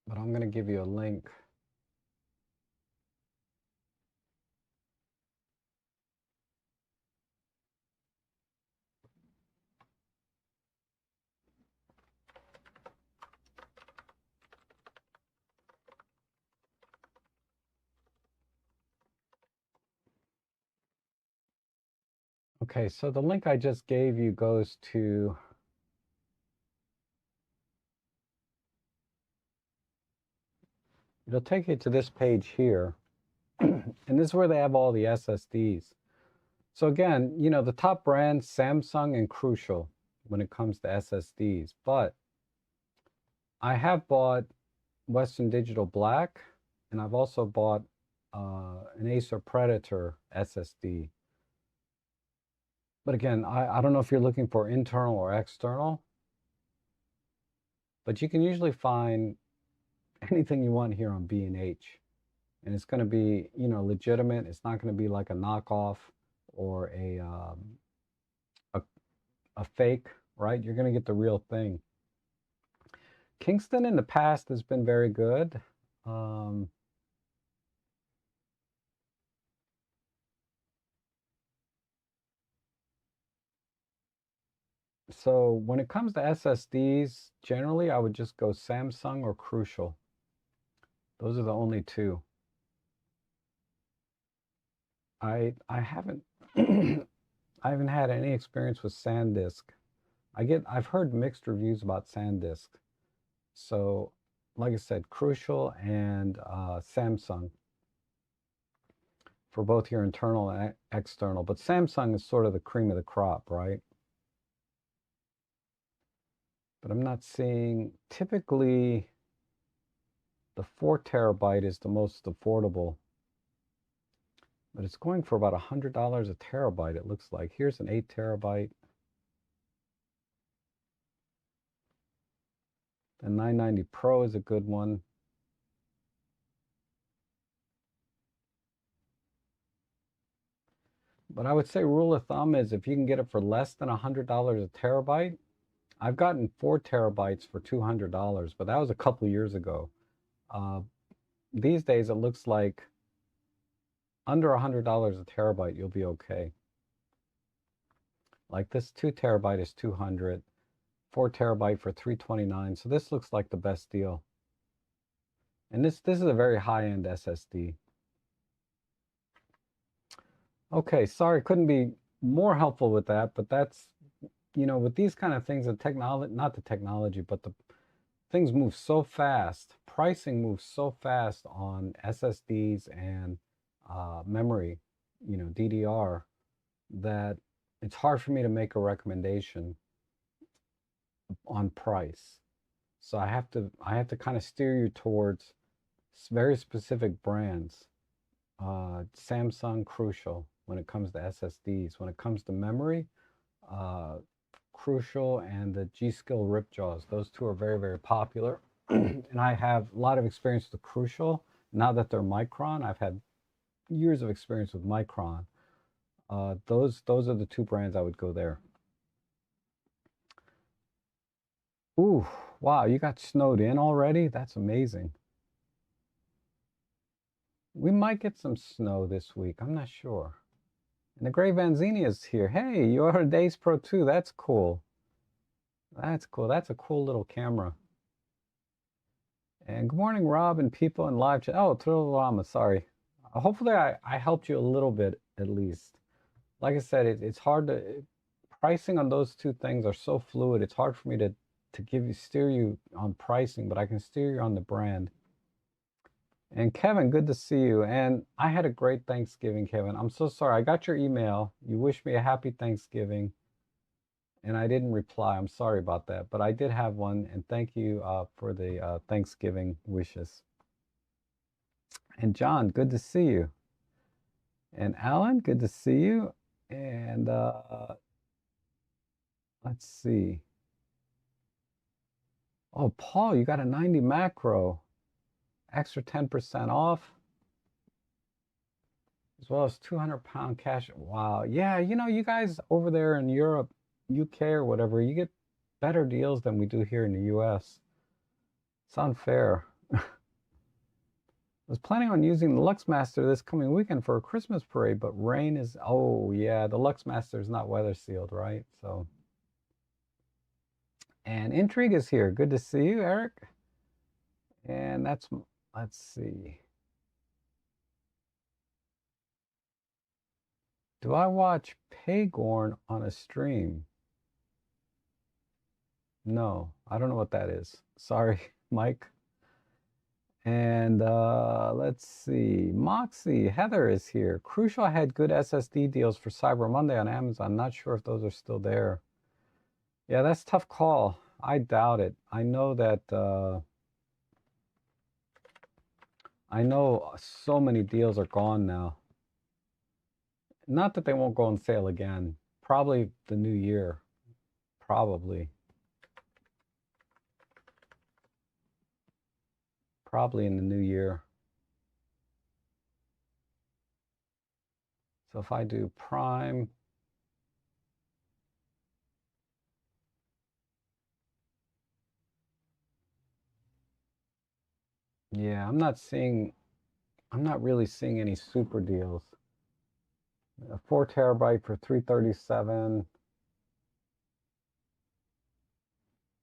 but I'm going to give you a link. Okay, so the link I just gave you goes to, it'll take you to this page here. And this is where they have all the SSDs. So again, you know, the top brands, Samsung and Crucial when it comes to SSDs. But I have bought Western Digital Black, and I've also bought an Acer Predator SSD. But again, I don't know if you're looking for internal or external, but you can usually find anything you want here on B&H. And it's going to be, you know, legitimate. It's not going to be like a knockoff or a fake, right? You're going to get the real thing. Kingston in the past has been very good. So when it comes to SSDs, generally I would just go Samsung or Crucial. Those are the only two. I haven't I haven't had any experience with SanDisk. I've heard mixed reviews about SanDisk. So like I said, Crucial and Samsung for both your internal and external. But Samsung is sort of the cream of the crop, right? But I'm not seeing, typically the 4 terabyte is the most affordable, but it's going for about $100 a terabyte, it looks like. Here's an 8 terabyte. The 990 Pro is a good one. But I would say rule of thumb is if you can get it for less than $100 a terabyte. I've gotten 4 terabytes for $200, but that was a couple years ago. These days, it looks like under $100 a terabyte, you'll be okay. Like this 2 terabyte is 200, 4 terabyte for 329. So this looks like the best deal. And this is a very high-end SSD. Okay, sorry, couldn't be more helpful with that, but that's, you know, with these kind of things, the technology, not the technology, but the things move so fast. Pricing moves so fast on SSDs and memory, you know, DDR, that it's hard for me to make a recommendation on price. So I have to kind of steer you towards very specific brands. Samsung, Crucial when it comes to SSDs. When it comes to memory, Crucial and the G-Skill Ripjaws. Those two are very, very popular. And I have a lot of experience with Crucial. Now that they're Micron, I've had years of experience with Micron. Those are the two brands I would go there. Ooh, wow, you got snowed in already? That's amazing. We might get some snow this week. I'm not sure. And the Gray Vanzini is here. Hey, you're a Days Pro 2. That's cool. That's cool. That's a cool little camera. And good morning, Rob, and people in live chat. Oh, Turulama, sorry. Hopefully I helped you a little bit at least. Like I said, it's hard to, pricing on those two things are so fluid. It's hard for me to steer you on pricing, but I can steer you on the brand. And Kevin, good to see you. And I had a great Thanksgiving, Kevin. I'm so sorry. I got your email. You wished me a happy Thanksgiving, and I didn't reply. I'm sorry about that, but I did have one, and thank you for the Thanksgiving wishes. And John, good to see you. And Alan, good to see you. And let's see. Oh, Paul, you got a 90 macro. Extra 10% off. As well as 200-pound cash. Wow. Yeah, you know, you guys over there in Europe, UK or whatever, you get better deals than we do here in the US. It's unfair. I was planning on using the Luxmaster this coming weekend for a Christmas parade, but rain is, oh yeah, the Luxmaster is not weather sealed, right? So, and Intrigue is here. Good to see you, Eric. And that's, let's see. Do I watch Tagorn on a stream. No, I don't know what that is. Sorry, Mike. And let's see. Moxie, Heather is here. Crucial had good SSD deals for Cyber Monday on Amazon. Not sure if those are still there. Yeah, that's a tough call. I doubt it. I know that I know so many deals are gone now. Not that they won't go on sale again. Probably the new year. Probably. Probably in the new year. So if I do Prime, yeah, I'm not really seeing any super deals. A 4 terabyte for 337,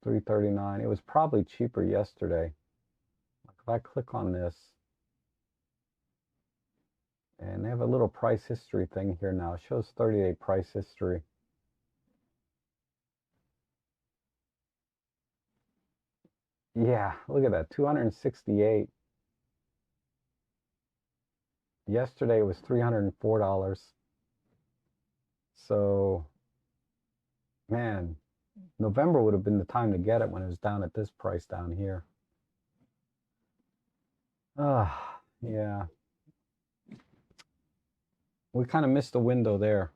339. It was probably cheaper yesterday. Like if I click on this, and they have a little price history thing here now. It shows 30-day price history. Yeah, look at that, 268. Yesterday it was $304. So, man, November would have been the time to get it when it was down at this price down here. Yeah. We kind of missed the window there.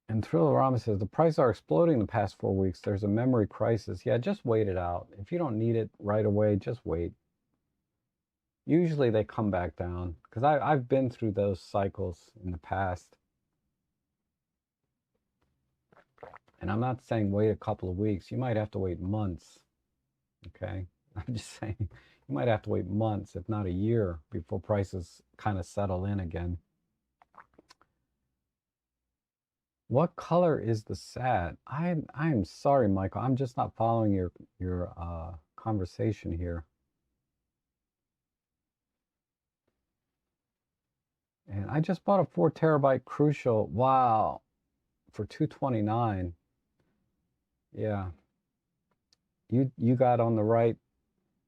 And Thrillerama says, the prices are exploding the past 4 weeks. There's a memory crisis. Yeah, just wait it out. If you don't need it right away, just wait. Usually they come back down because I've been through those cycles in the past. And I'm not saying wait a couple of weeks. You might have to wait months. Okay? I'm just saying you might have to wait months, if not a year, before prices kind of settle in again. What color is the SAT? I'm sorry, Michael. I'm just not following your conversation here. And I just bought a 4 terabyte Crucial. Wow, for $229. Yeah, you got on the right.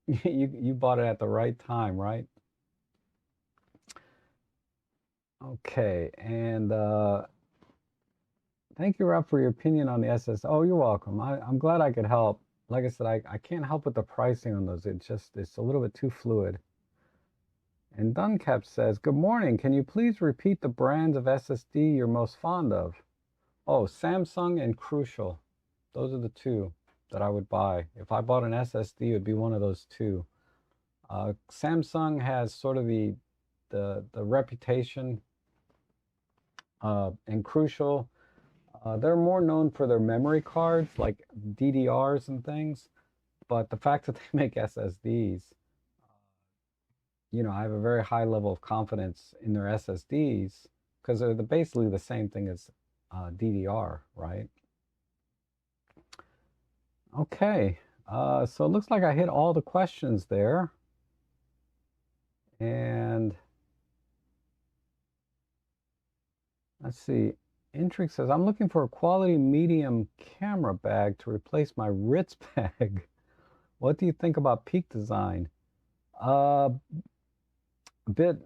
You bought it at the right time, right? Okay, and thank you, Rob, for your opinion on the SS. Oh, you're welcome. I'm glad I could help. Like I said, I can't help with the pricing on those. It's a little bit too fluid. And Duncap says, good morning. Can you please repeat the brands of SSD you're most fond of? Oh, Samsung and Crucial. Those are the two that I would buy. If I bought an SSD, it would be one of those two. Samsung has sort of the reputation, and Crucial. They're more known for their memory cards, like DDRs and things. But the fact that they make SSDs, I have a very high level of confidence in their SSDs because they're basically the same thing as DDR, right? Okay, so it looks like I hit all the questions there. And let's see. Intrigue says, I'm looking for a quality medium camera bag to replace my Ritz bag. What do you think about Peak Design? A bit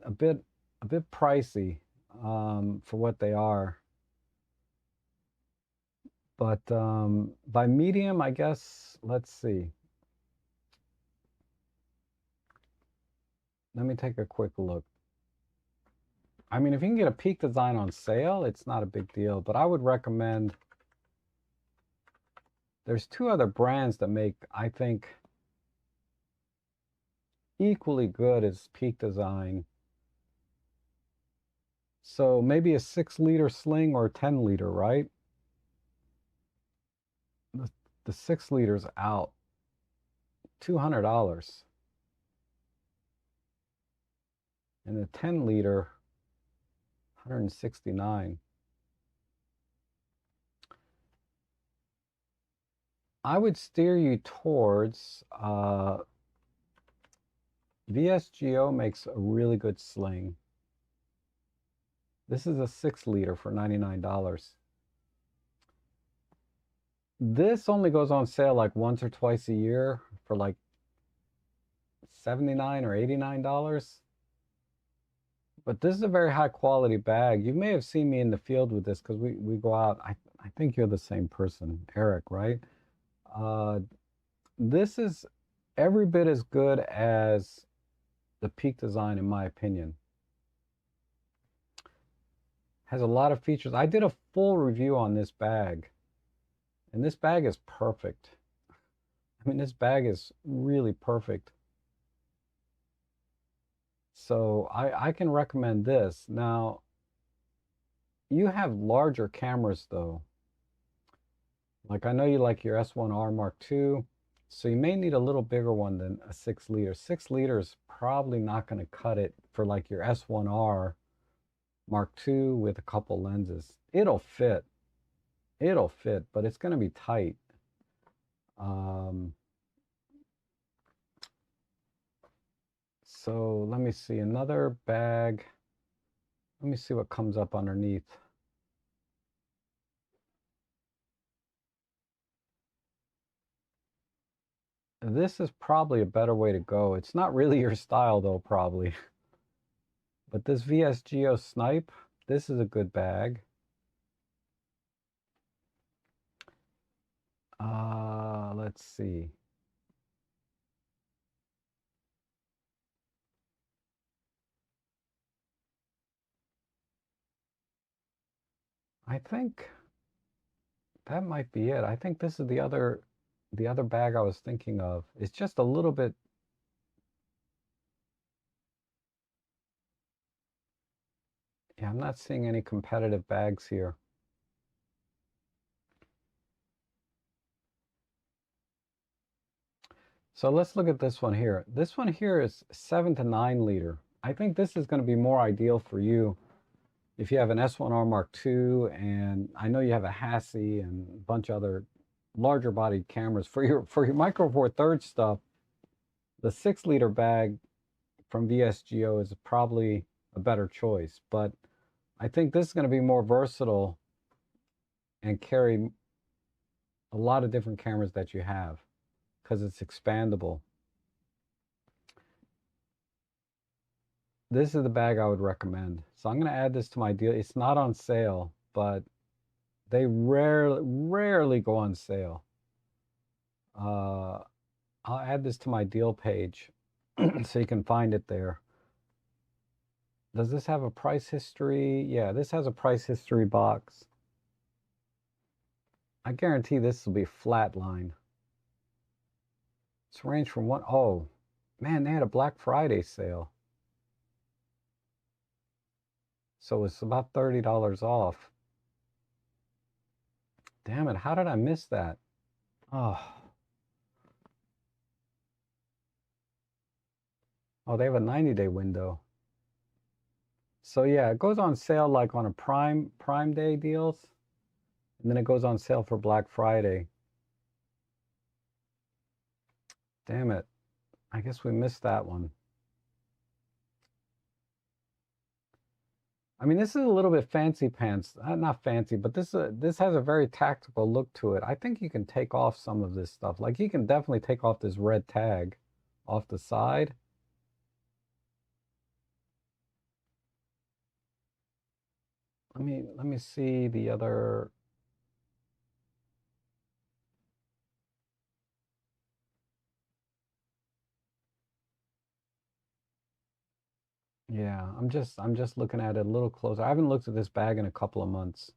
pricey for what they are. But by medium, I guess, let's see. Let me take a quick look. I mean, if you can get a Peak Design on sale, it's not a big deal. But I would recommend, there's two other brands that make, I think, equally good as Peak Design. So maybe a 6-liter sling or a 10-liter, right? The 6-liter's out, $200. And the 10-liter, $169. I would steer you towards VSGO makes a really good sling. This is a 6 liter for $99. This only goes on sale like once or twice a year for like $79 or $89. But this is a very high quality bag. You may have seen me in the field with this because we go out. I think you're the same person, Eric, right? Uh, this is every bit as good as the Peak design, in my opinion. Has a lot of features. I did a full review on this bag, and this bag is perfect. I mean, this bag is really perfect. So I can recommend this. Now, you have larger cameras though. Like I know you like your S1R Mark II, so you may need a little bigger one than a 6 liter. 6 liter is probably not going to cut it for like your S1R Mark II with a couple lenses. It'll fit, but it's going to be tight. So let me see another bag. Let me see what comes up underneath. This is probably a better way to go. It's not really your style though, probably. But this VSGO Snipe, this is a good bag. Let's see. I think that might be it. I think this is the other bag I was thinking of. It's just a little bit. Yeah, I'm not seeing any competitive bags here. So let's look at this one here. This one here is 7 to 9 liter. I think this is going to be more ideal for you if you have an S1R Mark II, and I know you have a Hassie and a bunch of other larger bodied cameras. For your Micro Four Thirds stuff, the 6 liter bag from VSGO is probably a better choice. But I think this is going to be more versatile and carry a lot of different cameras that you have because it's expandable. This is the bag I would recommend. So I'm going to add this to my deal. It's not on sale, but they rarely go on sale. I'll add this to my deal page so you can find it there. Does this have a price history? Yeah, this has a price history box. I guarantee this will be flat line. It's ranged from one. Oh, man, they had a Black Friday sale. So it's about $30 off. Damn it, how did I miss that? Oh. Oh, they have a 90-day window. So yeah, it goes on sale like on a Prime Day deals. And then it goes on sale for Black Friday. Damn it. I guess we missed that one. I mean, this is a little bit fancy pants. Not fancy, but this has a very tactical look to it. I think you can take off some of this stuff. Like you can definitely take off this red tag off the side. Let me see the other. Yeah, I'm just looking at it a little closer. I haven't looked at this bag in a couple of months.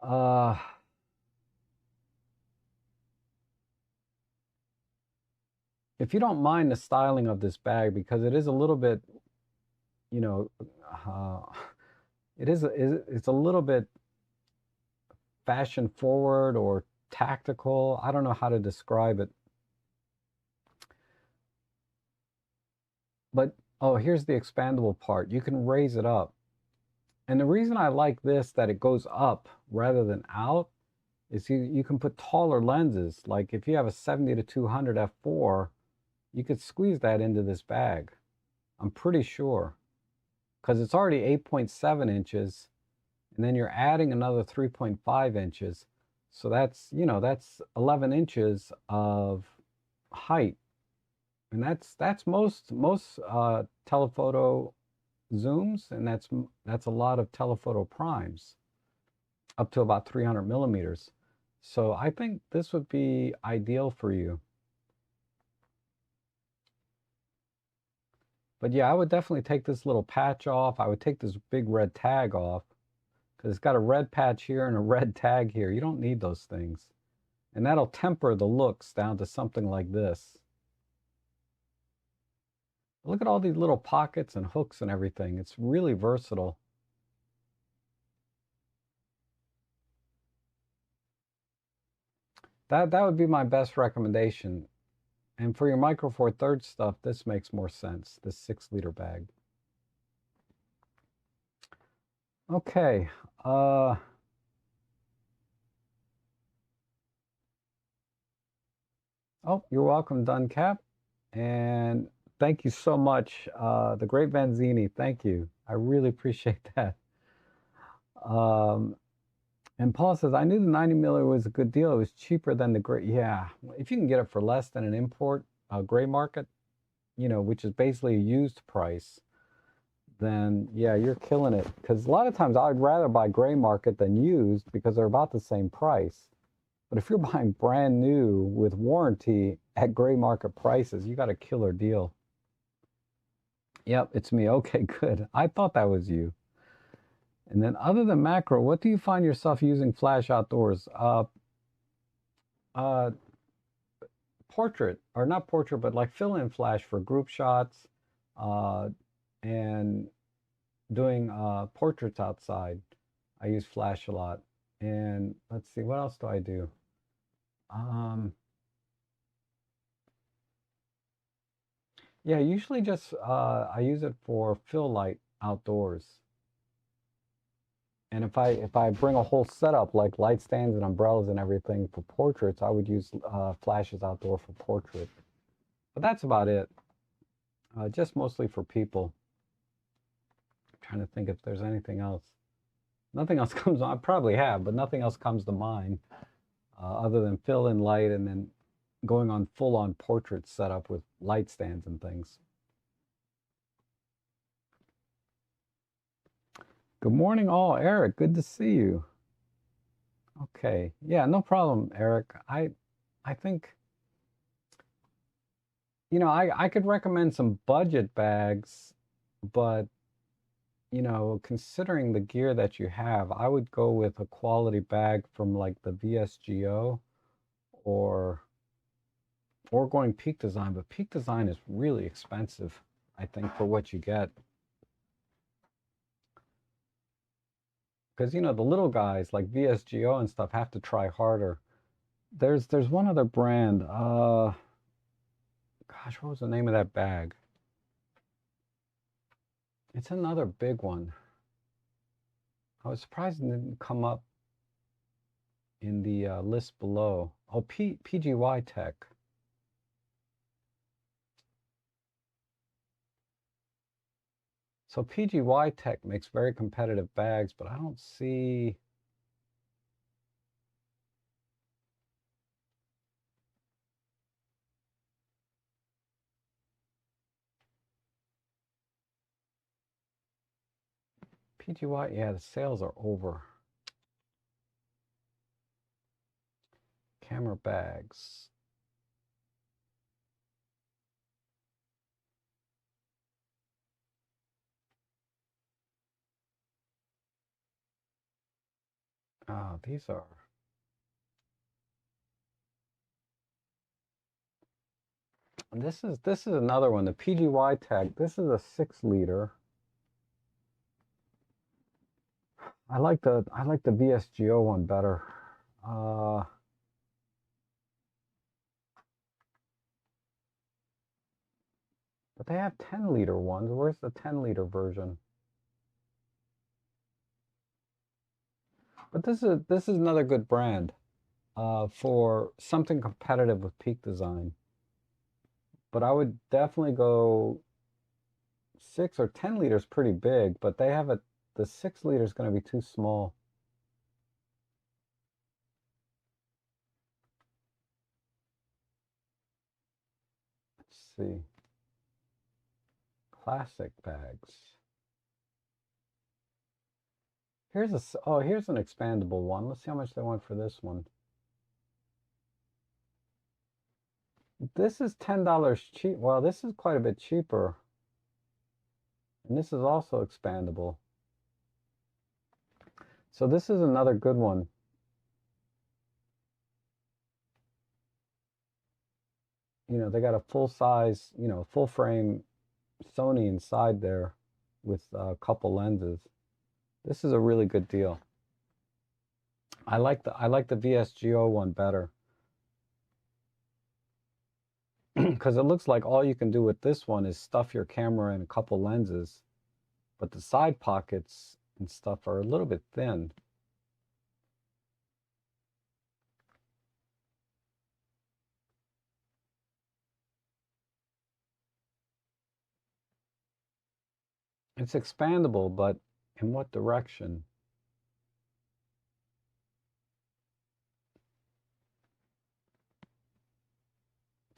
Uh if you don't mind the styling of this bag, because it is a little bit, you know, uh, it's a little bit fashion forward or tactical. I don't know how to describe it. But oh, here's the expandable part. You can raise it up. And the reason I like this, that it goes up rather than out, is you can put taller lenses. Like if you have a 70 to 200 f4, you could squeeze that into this bag. I'm pretty sure. because it's already 8.7 inches, and then you're adding another 3.5 inches. So that's, that's 11 inches of height. And that's most telephoto zooms, and that's a lot of telephoto primes, up to about 300 millimeters. So I think this would be ideal for you. But yeah, I would definitely take this little patch off. I would take this big red tag off, because it's got a red patch here and a red tag here. You don't need those things. And that'll temper the looks down to something like this. Look at all these little pockets and hooks and everything. It's really versatile. That would be my best recommendation. And for your Micro Four Thirds stuff, this makes more sense, this 6-liter bag. Okay. Oh, you're welcome, Duncap. And thank you so much. The Great Vanzini, thank you. I really appreciate that. And Paul says, I knew the 90 miller was a good deal. It was cheaper than the gray. Yeah, if you can get it for less than an import gray market, which is basically a used price, then yeah, you're killing it. Because a lot of times I'd rather buy gray market than used because they're about the same price. But if you're buying brand new with warranty at gray market prices, you got a killer deal. Yep, it's me. Okay, good. I thought that was you. And then other than macro, what do you find yourself using flash outdoors? Portrait, or not portrait, but like fill-in flash for group shots, and doing portraits outside. I use flash a lot. And let's see, what else do I do? Yeah, usually just I use it for fill light outdoors. And if I bring a whole setup like light stands and umbrellas and everything for portraits, I would use flashes outdoor for portrait. But that's about it. Just mostly for people. I'm trying to think if there's anything else. Nothing else comes on. I probably have, but nothing else comes to mind other than fill in light and then going on full-on portrait setup with light stands and things. Good morning, all. Eric, good to see you. Okay. Yeah, no problem, Eric. I think, I could recommend some budget bags, but, considering the gear that you have, I would go with a quality bag from like the VSGO or going Peak Design, but Peak Design is really expensive, I think, for what you get. Because the little guys like VSGO and stuff have to try harder. There's one other brand. Gosh, what was the name of that bag? It's another big one. I was surprised it didn't come up in the list below. Oh, PGY Tech. So PGY Tech makes very competitive bags, but I don't see. PGY, yeah, the sales are over. Camera bags. Oh, these are. And this is another one, the PGY Tech. This is a 6-liter. I like the VSGO one better. But they have 10-liter ones. Where's the 10-liter version? But this is another good brand for something competitive with Peak Design. But I would definitely go 6 or 10 liters pretty big, but they have the 6 liter is going to be too small. Let's see. Classic bags. Here's here's an expandable one. Let's see how much they want for this one. This is $10 cheap. Well, this is quite a bit cheaper. And this is also expandable. So this is another good one. You know, they got a full size, you know, full frame Sony inside there with a couple lenses. This is a really good deal. I like the VSGO one better. Because it looks like all you can do with this one is stuff your camera in a couple lenses, but the side pockets and stuff are a little bit thin. It's expandable, but in what direction?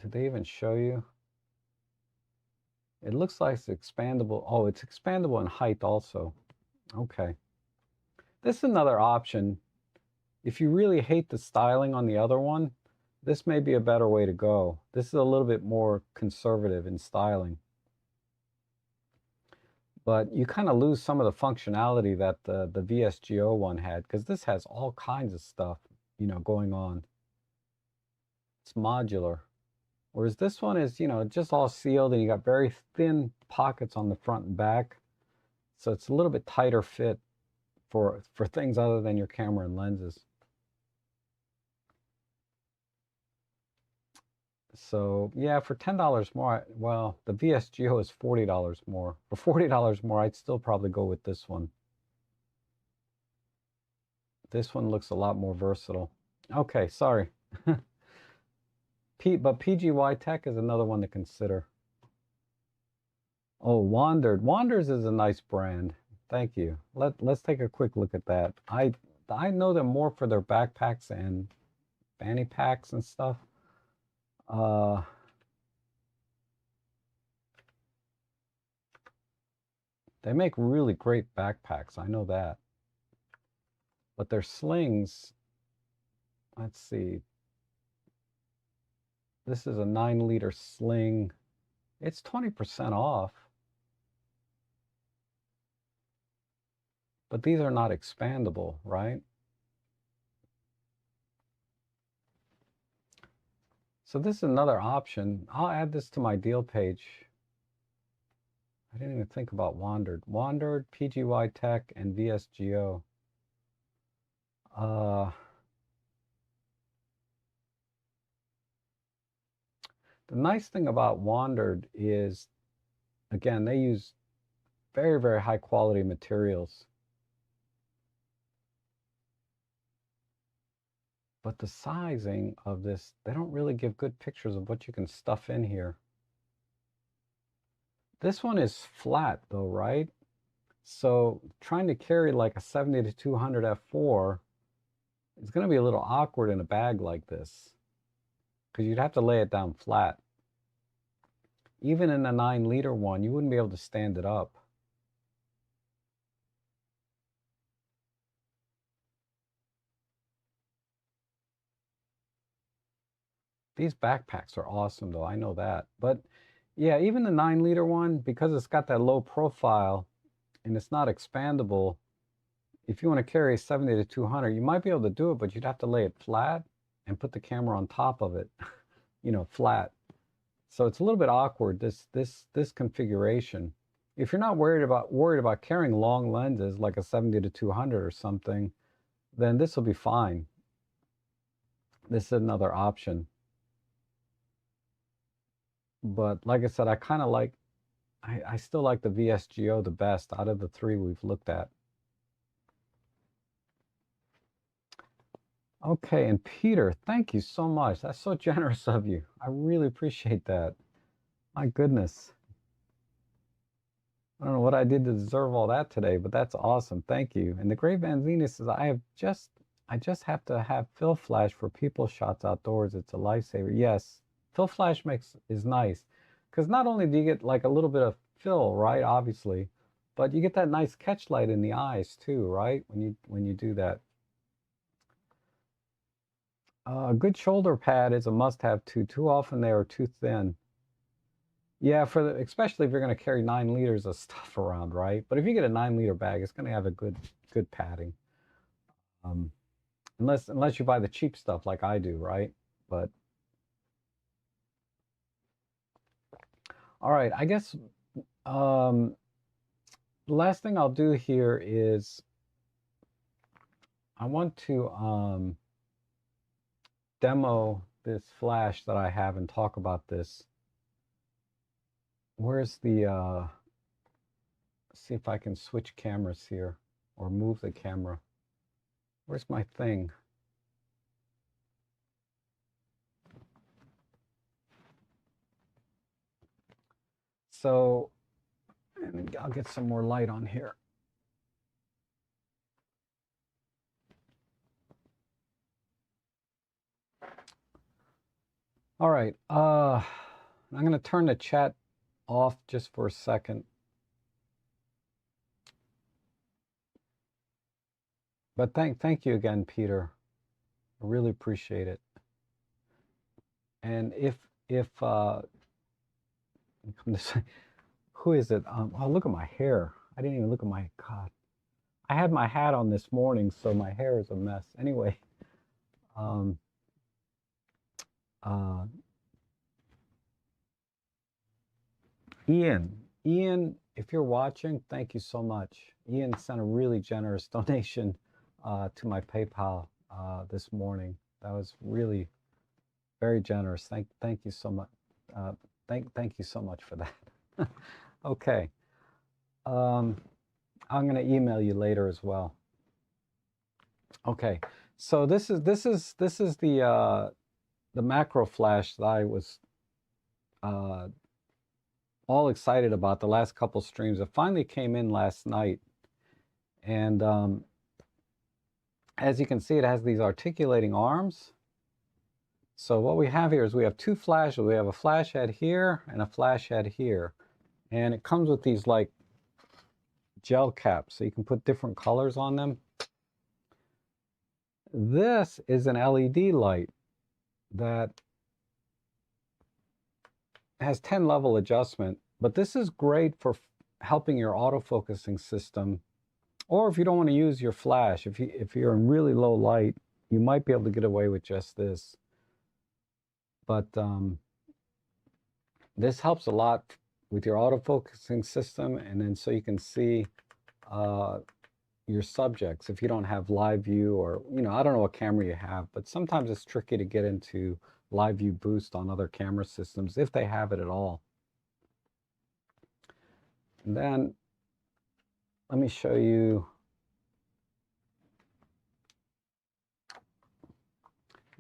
Did they even show you? It looks like it's expandable. Oh, it's expandable in height also. Okay. This is another option. If you really hate the styling on the other one, this may be a better way to go. This is a little bit more conservative in styling. But you kind of lose some of the functionality that the VSGO one had, because this has all kinds of stuff, you know, going on. It's modular. Whereas this one is, you know, just all sealed, and you got very thin pockets on the front and back. So it's a little bit tighter fit for things other than your camera and lenses. So yeah, for $10 more, well, the VSGO is $40 more. For $40 more, I'd still probably go with this one. This one looks a lot more versatile. Okay, sorry. But PGY Tech is another one to consider. Oh, Wandered. Wanders is a nice brand. Thank you. Let's take a quick look at that. I know them more for their backpacks and fanny packs and stuff. They make really great backpacks. I know that. But their slings, let's see. This is a 9-liter sling. It's 20% off. But these are not expandable, right? So this is another option. I'll add this to my deal page. I didn't even think about Wandered. Wandered, PGY Tech, and VSGO. The nice thing about Wandered is, again, they use very, very high quality materials. But the sizing of this, they don't really give good pictures of what you can stuff in here. This one is flat though, right? So trying to carry like a 70 to 200 f4 is going to be a little awkward in a bag like this, because you'd have to lay it down flat. Even in a 9-liter one, you wouldn't be able to stand it up. These backpacks are awesome though, I know that. But yeah, even the 9-liter one, because it's got that low profile and it's not expandable, if you want to carry 70 to 200, you might be able to do it, but you'd have to lay it flat and put the camera on top of it, you know, flat. So it's a little bit awkward, this configuration. If you're not worried about carrying long lenses like a 70 to 200 or something, then this will be fine. This is another option. But like I said, I kind of like, I still like the VSGO the best out of the three we've looked at. Okay, and Peter, thank you so much. That's so generous of you. I really appreciate that. My goodness. I don't know what I did to deserve all that today, but that's awesome. Thank you. And the Great Van Venus says, I just have to have fill flash for people shots outdoors. It's a lifesaver. Yes, fill flash is nice because not only do you get like a little bit of fill, right? Obviously, but you get that nice catch light in the eyes too, right? When you do that. A good shoulder pad is a must-have too. Too often they are too thin. Yeah, especially if you're going to carry 9 liters of stuff around, right? But if you get a 9 liter bag, it's going to have a good padding. Um, unless you buy the cheap stuff like I do, right? But all right, I guess the last thing I'll do here is I want to demo this flash that I have and talk about this. Where's the see if I can switch cameras here or move the camera. Where's my thing? So, and I'll get some more light on here. All right, I'm going to turn the chat off just for a second. But thank you again, Peter. I really appreciate it. And if who is it? Oh, look at my hair. I didn't even look at my, God. I had my hat on this morning, so my hair is a mess. Anyway, Ian, if you're watching, thank you so much. Ian sent a really generous donation to my PayPal this morning. That was really very generous. Thank you so much. Thank you so much for that. Okay. I'm going to email you later as well. Okay. So this is the macro flash that I was all excited about the last couple streams. It finally came in last night, and as you can see, it has these articulating arms. So what we have here is we have two flashes. We have a flash head here and a flash head here, and it comes with these like gel caps, so you can put different colors on them. This is an LED light that has 10 level adjustment, but this is great for helping your autofocusing system, or if you don't want to use your flash, if you're in really low light, you might be able to get away with just this. But this helps a lot with your autofocusing system, and then so you can see your subjects if you don't have live view, or I don't know what camera you have, but sometimes it's tricky to get into live view boost on other camera systems if they have it at all. And then let me show you.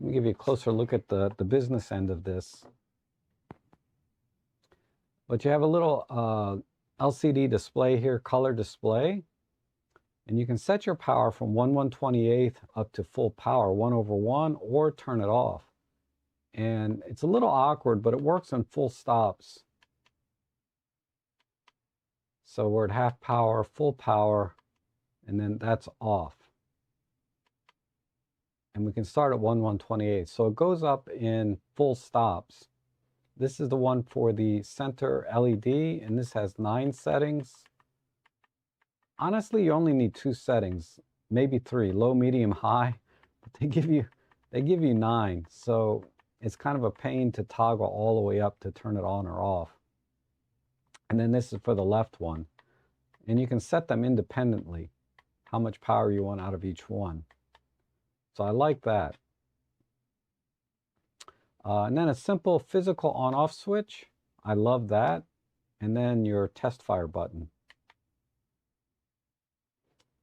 Let me give you a closer look at the business end of this. But you have a little LCD display here, color display. And you can set your power from 1/128th up to full power, 1/1, or turn it off. And it's a little awkward, but it works on full stops. So we're at half power, full power, and then that's off. And we can start at 1/128th. So it goes up in full stops. This is the one for the center LED, and this has 9 settings. Honestly, you only need 2 settings, maybe 3, low, medium, high, but they give you 9. So it's kind of a pain to toggle all the way up to turn it on or off. And then this is for the left one. And you can set them independently, how much power you want out of each one. So I like that. And then a simple physical on-off switch. I love that. And then your test fire button.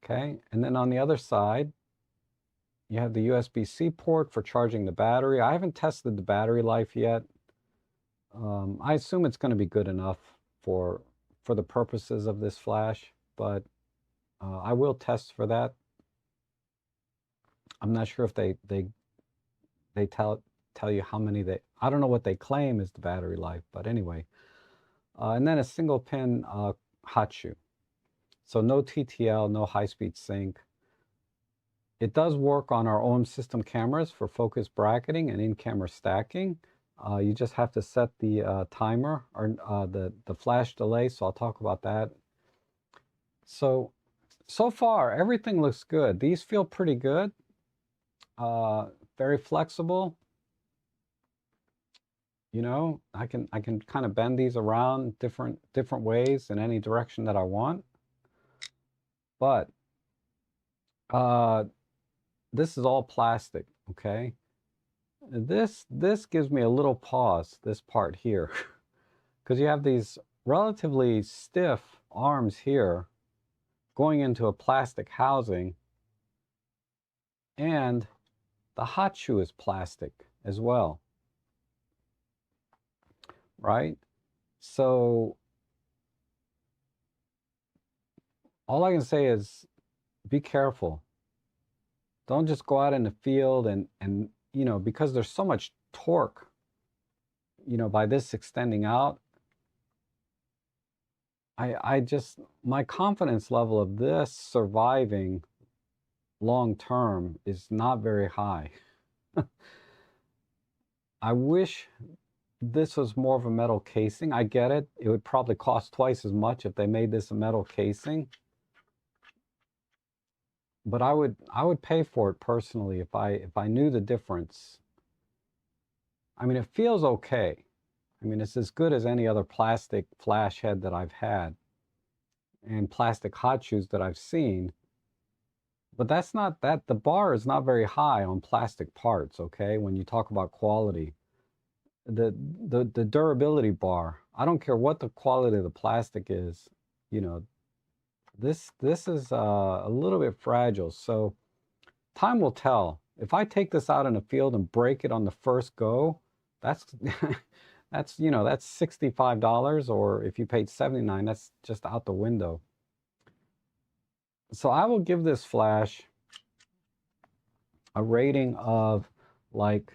Okay, and then on the other side, you have the USB-C port for charging the battery. I haven't tested the battery life yet. I assume it's going to be good enough for for the purposes of this flash, but I will test for that. I'm not sure if they tell you how many I don't know what they claim is the battery life, but anyway. And then a single pin hot shoe. So no TTL, no high-speed sync. It does work on our own system cameras for focus bracketing and in-camera stacking. You just have to set the timer or the flash delay, so I'll talk about that. So far, everything looks good. These feel pretty good. Very flexible. You know, I can kind of bend these around different ways in any direction that I want. But this is all plastic, okay? This gives me a little pause, this part here, because you have these relatively stiff arms here going into a plastic housing, and the hot shoe is plastic as well, right? So all I can say is be careful. Don't just go out in the field and you know, because there's so much torque, you know, by this extending out, I just, my confidence level of this surviving long term is not very high. I wish this was more of a metal casing. I get it. It would probably cost twice as much if they made this a metal casing. But I would pay for it personally if I knew the difference. I mean, it feels okay. I mean, it's as good as any other plastic flash head that I've had and plastic hot shoes that I've seen. But that's not that, the bar is not very high on plastic parts, okay? When you talk about quality. The durability bar, I don't care what the quality of the plastic is, you know, this is a little bit fragile. So time will tell. If I take this out in the field and break it on the first go, that's that's, you know, that's $65, or if you paid $79, that's just out the window. So I will give this flash a rating of, like,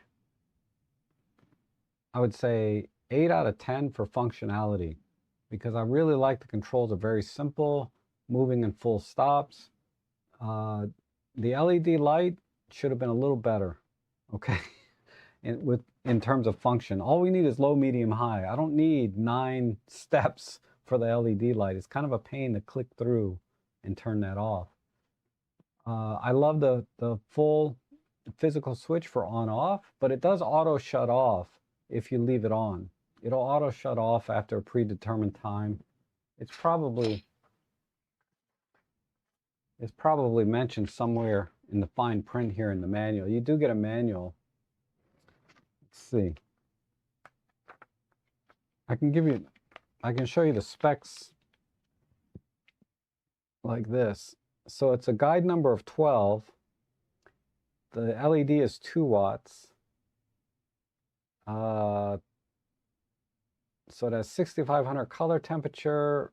I would say 8 out of 10 for functionality, because I really like the controls are very simple, moving in full stops. The LED light should have been a little better, okay, in terms of function. All we need is low, medium, high. I don't need 9 steps for the LED light. It's kind of a pain to click through and turn that off. I love the full physical switch for on-off, but it does auto shut off if you leave it on. It'll auto shut off after a predetermined time. It's probably mentioned somewhere in the fine print here in the manual. You do get a manual. Let's see. I can show you the specs like this. So it's a guide number of 12. The LED is 2 watts. So it has 6500 color temperature,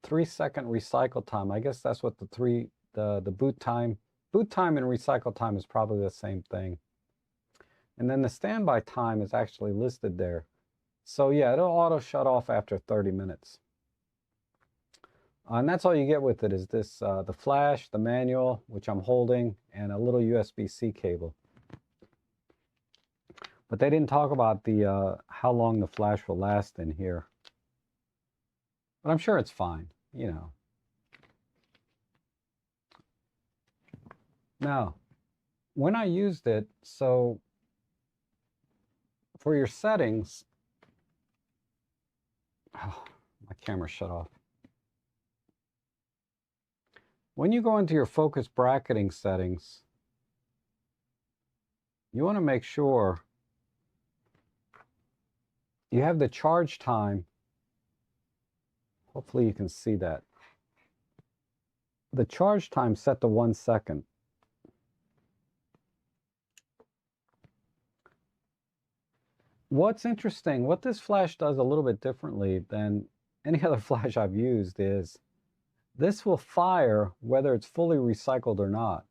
3-second recycle time. I guess that's what the boot time and recycle time is probably the same thing. And then the standby time is actually listed there. So yeah, it'll auto shut off after 30 minutes. And that's all you get with it, is this, the flash, the manual, which I'm holding, and a little USB-C cable. But they didn't talk about the how long the flash will last in here. But I'm sure it's fine, you know. Now, when I used it, so for your settings, oh, my camera shut off. When you go into your focus bracketing settings, you want to make sure you have the charge time. Hopefully you can see that. The charge time set to 1 second. What's interesting, what this flash does a little bit differently than any other flash I've used is this will fire whether it's fully recycled or not.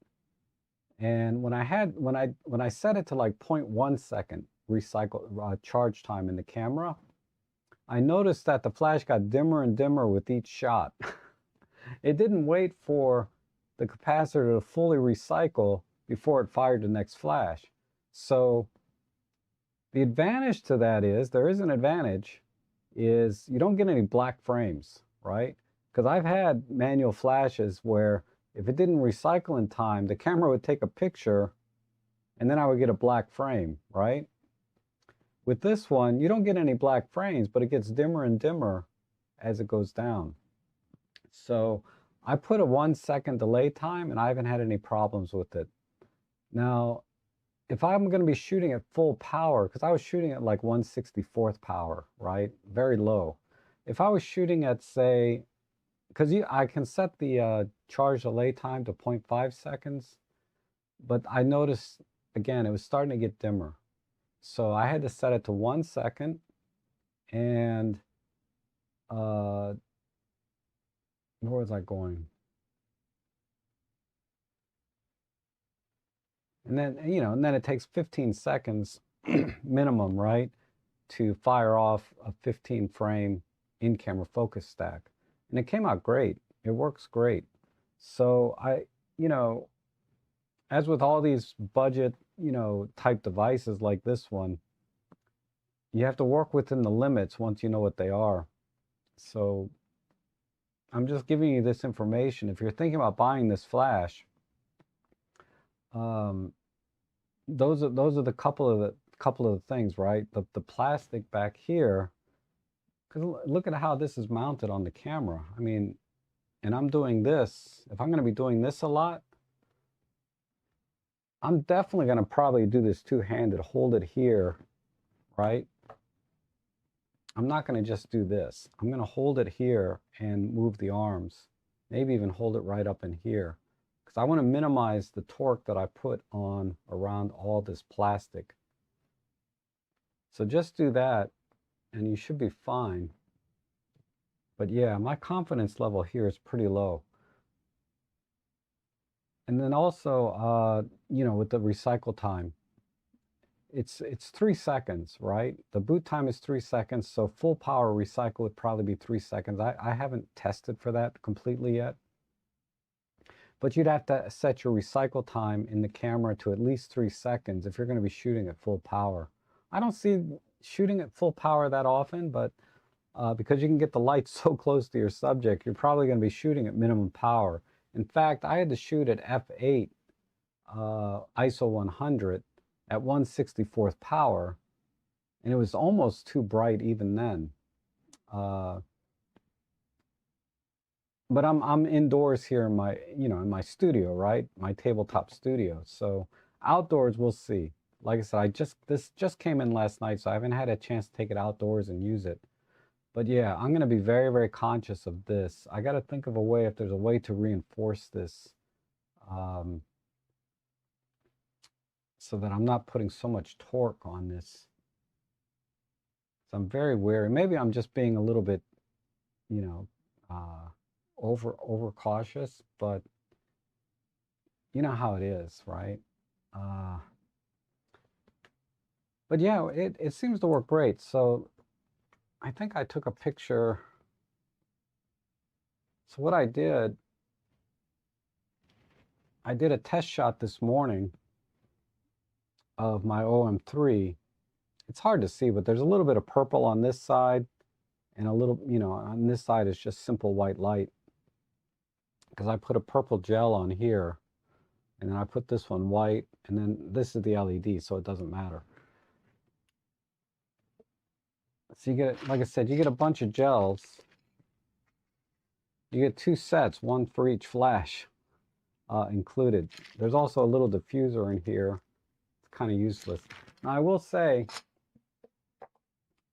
And when I set it to like 0.1 second recycle charge time in the camera, I noticed that the flash got dimmer and dimmer with each shot. It didn't wait for the capacitor to fully recycle before it fired the next flash. So the advantage to that is, there is an advantage, is you don't get any black frames, right? Because I've had manual flashes where if it didn't recycle in time, the camera would take a picture and then I would get a black frame, right? With this one, you don't get any black frames, but it gets dimmer and dimmer as it goes down. So I put a 1 second delay time and I haven't had any problems with it. Now, if I'm going to be shooting at full power, because I was shooting at like 1/64th power, right? Very low. If I was shooting at, say, because I can set the charge delay time to 0.5 seconds, but I noticed, again, it was starting to get dimmer. So I had to set it to 1 second, and where was I going? And then, and then it takes 15 seconds minimum, right, to fire off a 15 frame in-camera focus stack. And it came out great. It works great. So as with all these budget, type devices like this one, you have to work within the limits once you know what they are. So I'm just giving you this information. If you're thinking about buying this flash, those are the couple of the things, right? The plastic back here, because look at how this is mounted on the camera. I mean, and I'm doing this. If I'm going to be doing this a lot, I'm definitely going to probably do this two-handed, hold it here, right? I'm not going to just do this. I'm going to hold it here and move the arms, maybe even hold it right up in here, because I want to minimize the torque that I put on around all this plastic. So just do that and you should be fine. But yeah, my confidence level here is pretty low. And then also, with the recycle time, it's 3 seconds, right? The boot time is 3 seconds, so full power recycle would probably be 3 seconds. I haven't tested for that completely yet. But you'd have to set your recycle time in the camera to at least 3 seconds if you're going to be shooting at full power. I don't see shooting at full power that often, but because you can get the light so close to your subject, you're probably going to be shooting at minimum power. In fact, I had to shoot at f8 ISO 100 at 1/64th power, and it was almost too bright even then. But I'm indoors here in my in my studio, right? My tabletop studio. So outdoors, we'll see. Like I said, this just came in last night, so I haven't had a chance to take it outdoors and use it. But yeah, I'm going to be very, very conscious of this. I got to think of a way, if there's a way to reinforce this, so that I'm not putting so much torque on this. So I'm very wary. Maybe I'm just being a little bit, over cautious, but you know how it is, right? But yeah, it seems to work great. So I think I took a picture. So what I did a test shot this morning of my OM3. It's hard to see, but there's a little bit of purple on this side, and a little, on this side is just simple white light, because I put a purple gel on here, and then I put this one white, and then this is the LED, so it doesn't matter. So you get, like I said, you get a bunch of gels. You get 2 sets, one for each flash included. There's also a little diffuser in here. It's kind of useless. Now I will say,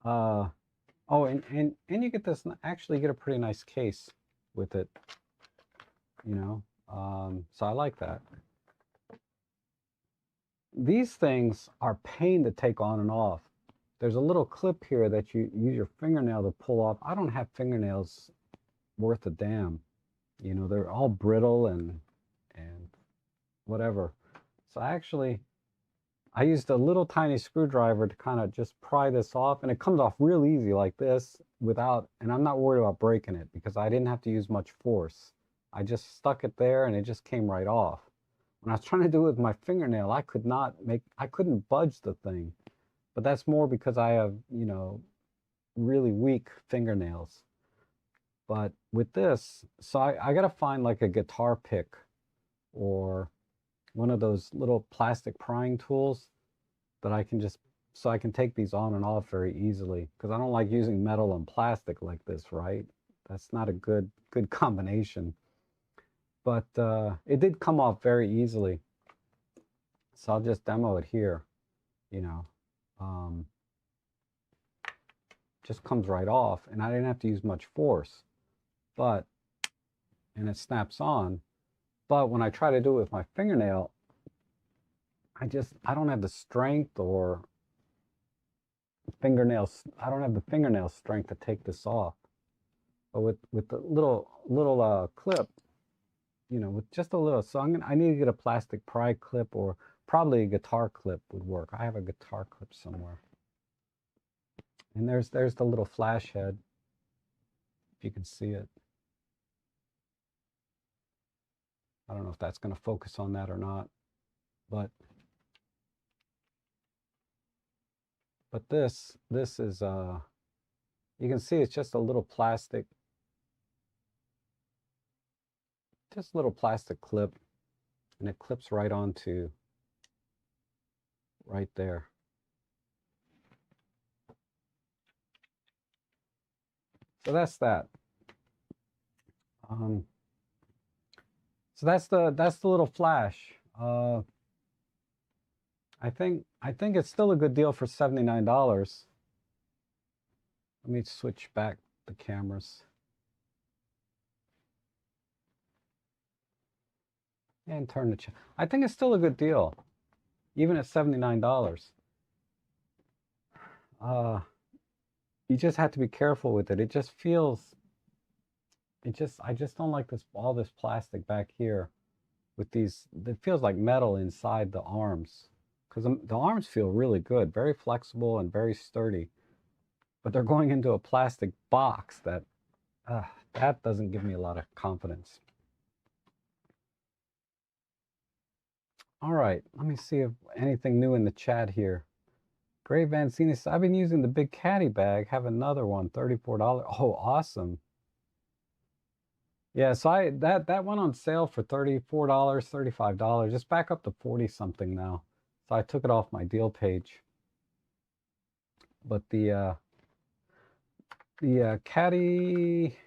oh, and you get this, actually you get a pretty nice case with it, so I like that. These things are pain to take on and off. there's a little clip here that you use your fingernail to pull off. I don't have fingernails worth a damn. You know, they're all brittle and whatever. So I used a little tiny screwdriver to kind of just pry this off, and it comes off real easy like this without, and I'm not worried about breaking it because I didn't have to use much force. I just stuck it there and it just came right off. When I was trying to do it with my fingernail, I couldn't budge the thing. But that's more because I have, you know, really weak fingernails. But with this, so I gotta find like a guitar pick or one of those little plastic prying tools that I can just, so I can take these on and off very easily. Because I don't like using metal and plastic like this, right? That's not a good combination. But it did come off very easily. So I'll just demo it here, you know. Just comes right off, and I didn't have to use much force. But, and it snaps on. But when I try to do it with my fingernail, I don't have the strength or fingernails. I don't have the fingernail strength to take this off. But with the little clip, you know, with just a little, so I need to get a plastic pry clip, or probably a guitar clip would work. I have a guitar clip somewhere. And there's the little flash head, if you can see it. I don't know if that's going to focus on that or not, but this is you can see it's just a little plastic, just a little plastic clip, and it clips right onto right there. So that's that. So that's the little flash. I think it's still a good deal for $79. Let me switch back the cameras. And turn the channel. I think it's still a good deal, even at $79. You just have to be careful with it. It just feels, I just don't like all this plastic back here with these. It feels like metal inside the arms, because the arms feel really good, very flexible and very sturdy. But they're going into a plastic box that doesn't give me a lot of confidence. All right, let me see if anything new in the chat here. Gray Vancini says, I've been using the big caddy bag, have another one, $34. Oh, awesome. Yeah, so that went on sale for $34, $35. It's back up to 40 something now. So I took it off my deal page. But the caddy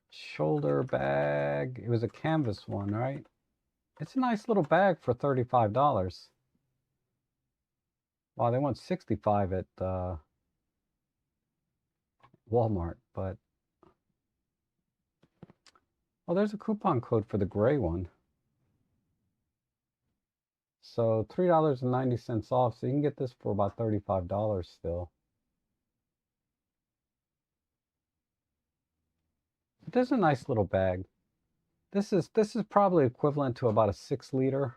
shoulder bag, it was a canvas one, right? It's a nice little bag for $35. Wow, they want $65 at Walmart, but oh, there's a coupon code for the gray one. So $3.90 off, so you can get this for about $35 still. This is a nice little bag. This is probably equivalent to about a 6-liter.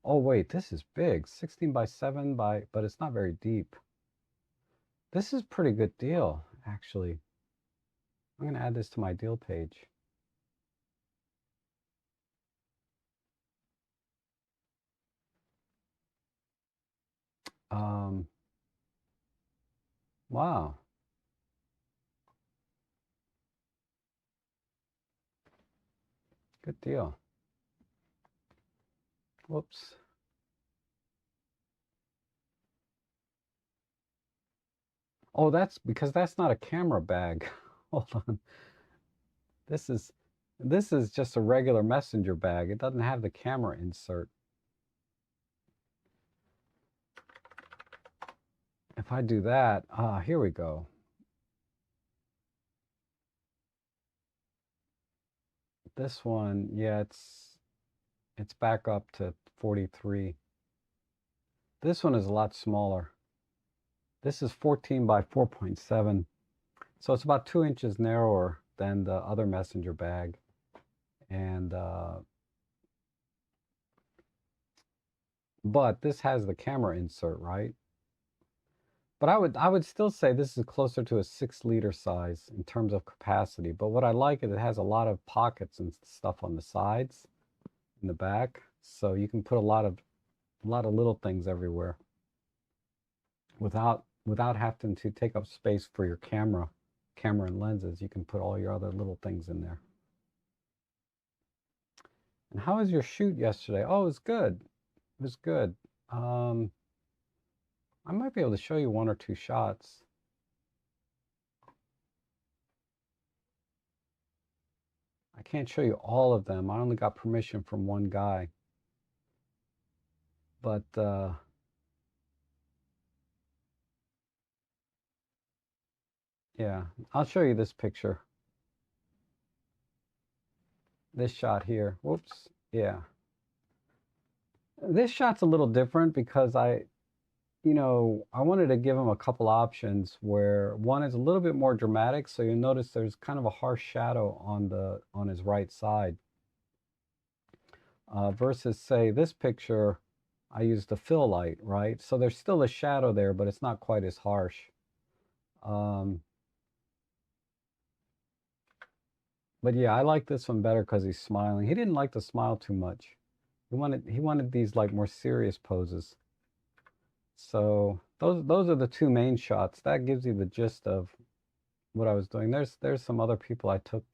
Oh wait, this is big, 16 by 7 by, but it's not very deep. This is a pretty good deal, actually. I'm gonna add this to my deal page. Wow. Good deal. Whoops. Oh, that's because that's not a camera bag. Hold on. This is just a regular messenger bag. It doesn't have the camera insert. If I do that, here we go. This one, yeah, it's back up to 43. This one is a lot smaller. This is 14 by 4.7. So it's about 2 inches narrower than the other messenger bag. And but this has the camera insert, right? But I would still say this is closer to a 6-liter size in terms of capacity. But what I like is it has a lot of pockets and stuff on the sides, in the back, so you can put a lot of little things everywhere without having to take up space for your camera and lenses. You can put all your other little things in there. And how was your shoot yesterday? Oh, it was good. It was good. I might be able to show you 1 or 2 shots. I can't show you all of them. I only got permission from one guy. But yeah, I'll show you this picture. This shot here. Whoops. Yeah. This shot's a little different because I wanted to give him a couple options where one is a little bit more dramatic, so you'll notice there's kind of a harsh shadow on his right side. Versus, say, this picture, I used the fill light, right? So there's still a shadow there, but it's not quite as harsh. But yeah, I like this one better because he's smiling. He didn't like to smile too much. He wanted these like more serious poses. So those are the 2 main shots. That gives you the gist of what I was doing. There's some other people I took.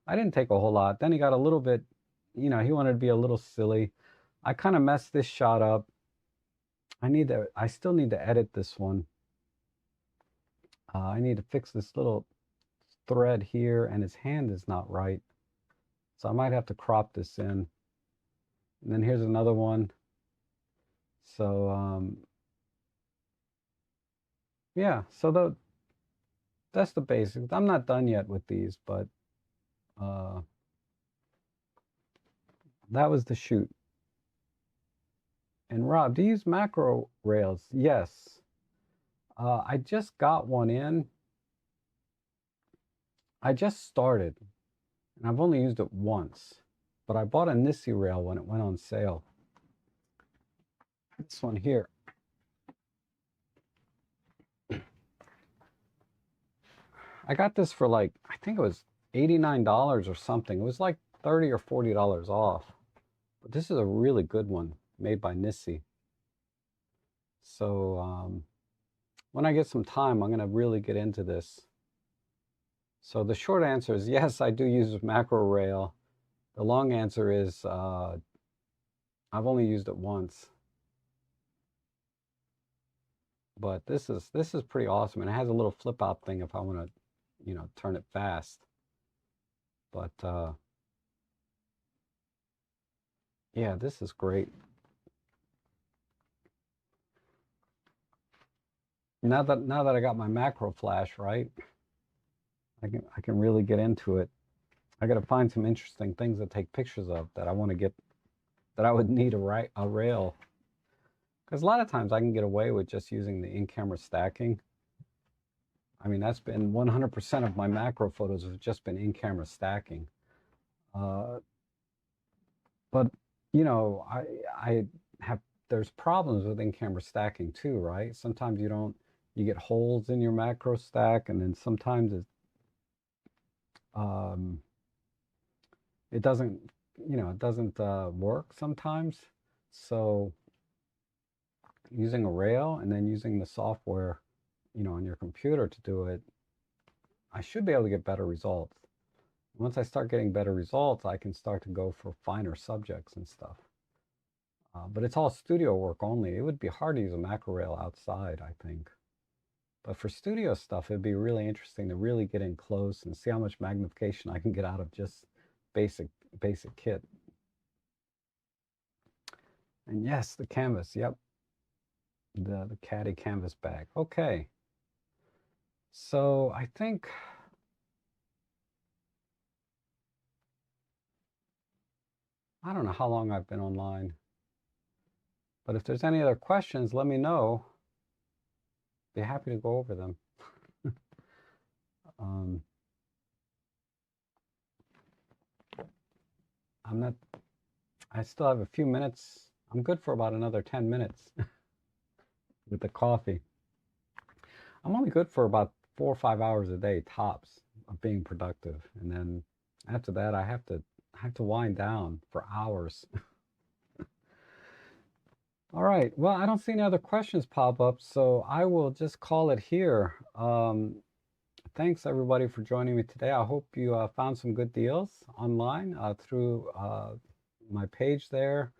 I didn't take a whole lot. Then he got a little bit, he wanted to be a little silly. I kind of messed this shot up. I still need to edit this one. I need to fix this little thread here, and his hand is not right. So I might have to crop this in. And then here's another one. So yeah, so that's the basics. I'm not done yet with these, but that was the shoot. And Rob, do you use macro rails? Yes. I just got one in. I just started, and I've only used it once. But I bought a Nissi rail when it went on sale. This one here. I got this for like, I think it was $89 or something. It was like $30 or $40 off. But this is a really good one made by Nissi. So when I get some time, I'm going to really get into this. So the short answer is yes, I do use macro rail. The long answer is I've only used it once. But this is pretty awesome, and it has a little flip out thing if I want to, turn it fast. But yeah, this is great. Now that I got my macro flash right, I can really get into it. I got to find some interesting things to take pictures of that I want to get, that I would need a rail. Because a lot of times I can get away with just using the in-camera stacking. I mean, that's been 100% of my macro photos have just been in-camera stacking. But I have, there's problems with in-camera stacking too, right? Sometimes you get holes in your macro stack, and then sometimes it doesn't, it doesn't work sometimes. So using a rail and then using the software, on your computer to do it, I should be able to get better results. Once I start getting better results, I can start to go for finer subjects and stuff. But it's all studio work only. It would be hard to use a macro rail outside, I think. But for studio stuff, it'd be really interesting to really get in close and see how much magnification I can get out of just basic kit. And yes, the canvas, yep. The caddy canvas bag. Okay. So I think I don't know how long I've been online. But if there's any other questions, let me know. be happy to go over them. um, I'm not, I still have a few minutes. I'm good for about another 10 minutes with the coffee. I'm only good for about 4 or 5 hours a day tops of being productive. And then after that, I have to wind down for hours. All right. Well, I don't see any other questions pop up, so I will just call it here. Thanks everybody for joining me today. I hope you found some good deals online through my page there,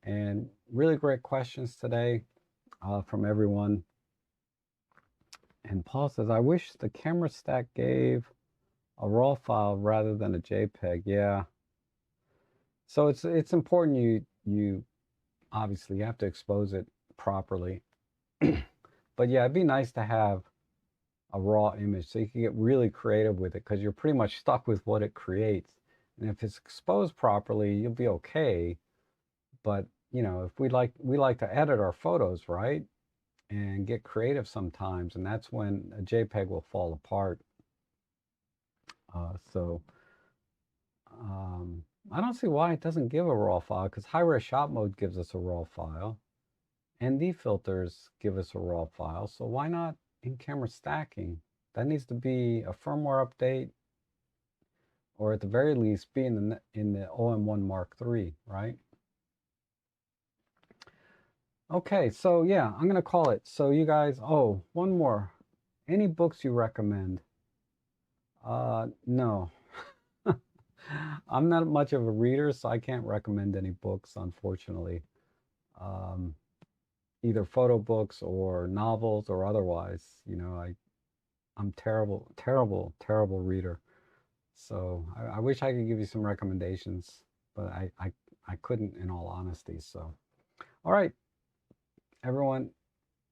and really great questions today from everyone. And Paul says, I wish the camera stack gave a RAW file rather than a JPEG. Yeah. So it's important you obviously you have to expose it properly. But yeah, it'd be nice to have a raw image so you can get really creative with it, because you're pretty much stuck with what it creates. And if it's exposed properly, you'll be okay. But you know, if we like to edit our photos, right? And get creative sometimes, and that's when a JPEG will fall apart. So I don't see why it doesn't give a raw file, because high-res shot mode gives us a raw file. ND filters give us a raw file. So why not in-camera stacking? That needs to be a firmware update, or at the very least be in the OM1 Mark III, right? Okay, so yeah, I'm gonna call it. So you guys, oh, one more. Any books you recommend? No. I'm not much of a reader, so I can't recommend any books, unfortunately. Um, Either photo books or novels or otherwise. You know, I'm terrible, terrible, terrible reader. So I wish I could give you some recommendations, but I couldn't, in all honesty. So, all right, everyone,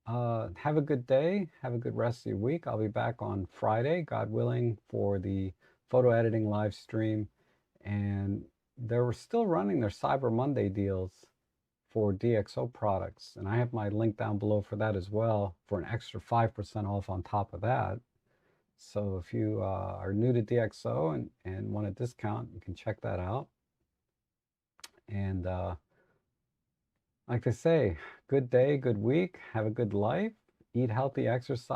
have a good day. Have a good rest of your week. I'll be back on Friday, God willing, for the photo editing live stream. And they were still running their Cyber Monday deals for DxO products. And I have my link down below for that as well, for an extra 5% off on top of that. So if you are new to DxO and want a discount, you can check that out. And like they say, good day, good week, have a good life, eat healthy, exercise.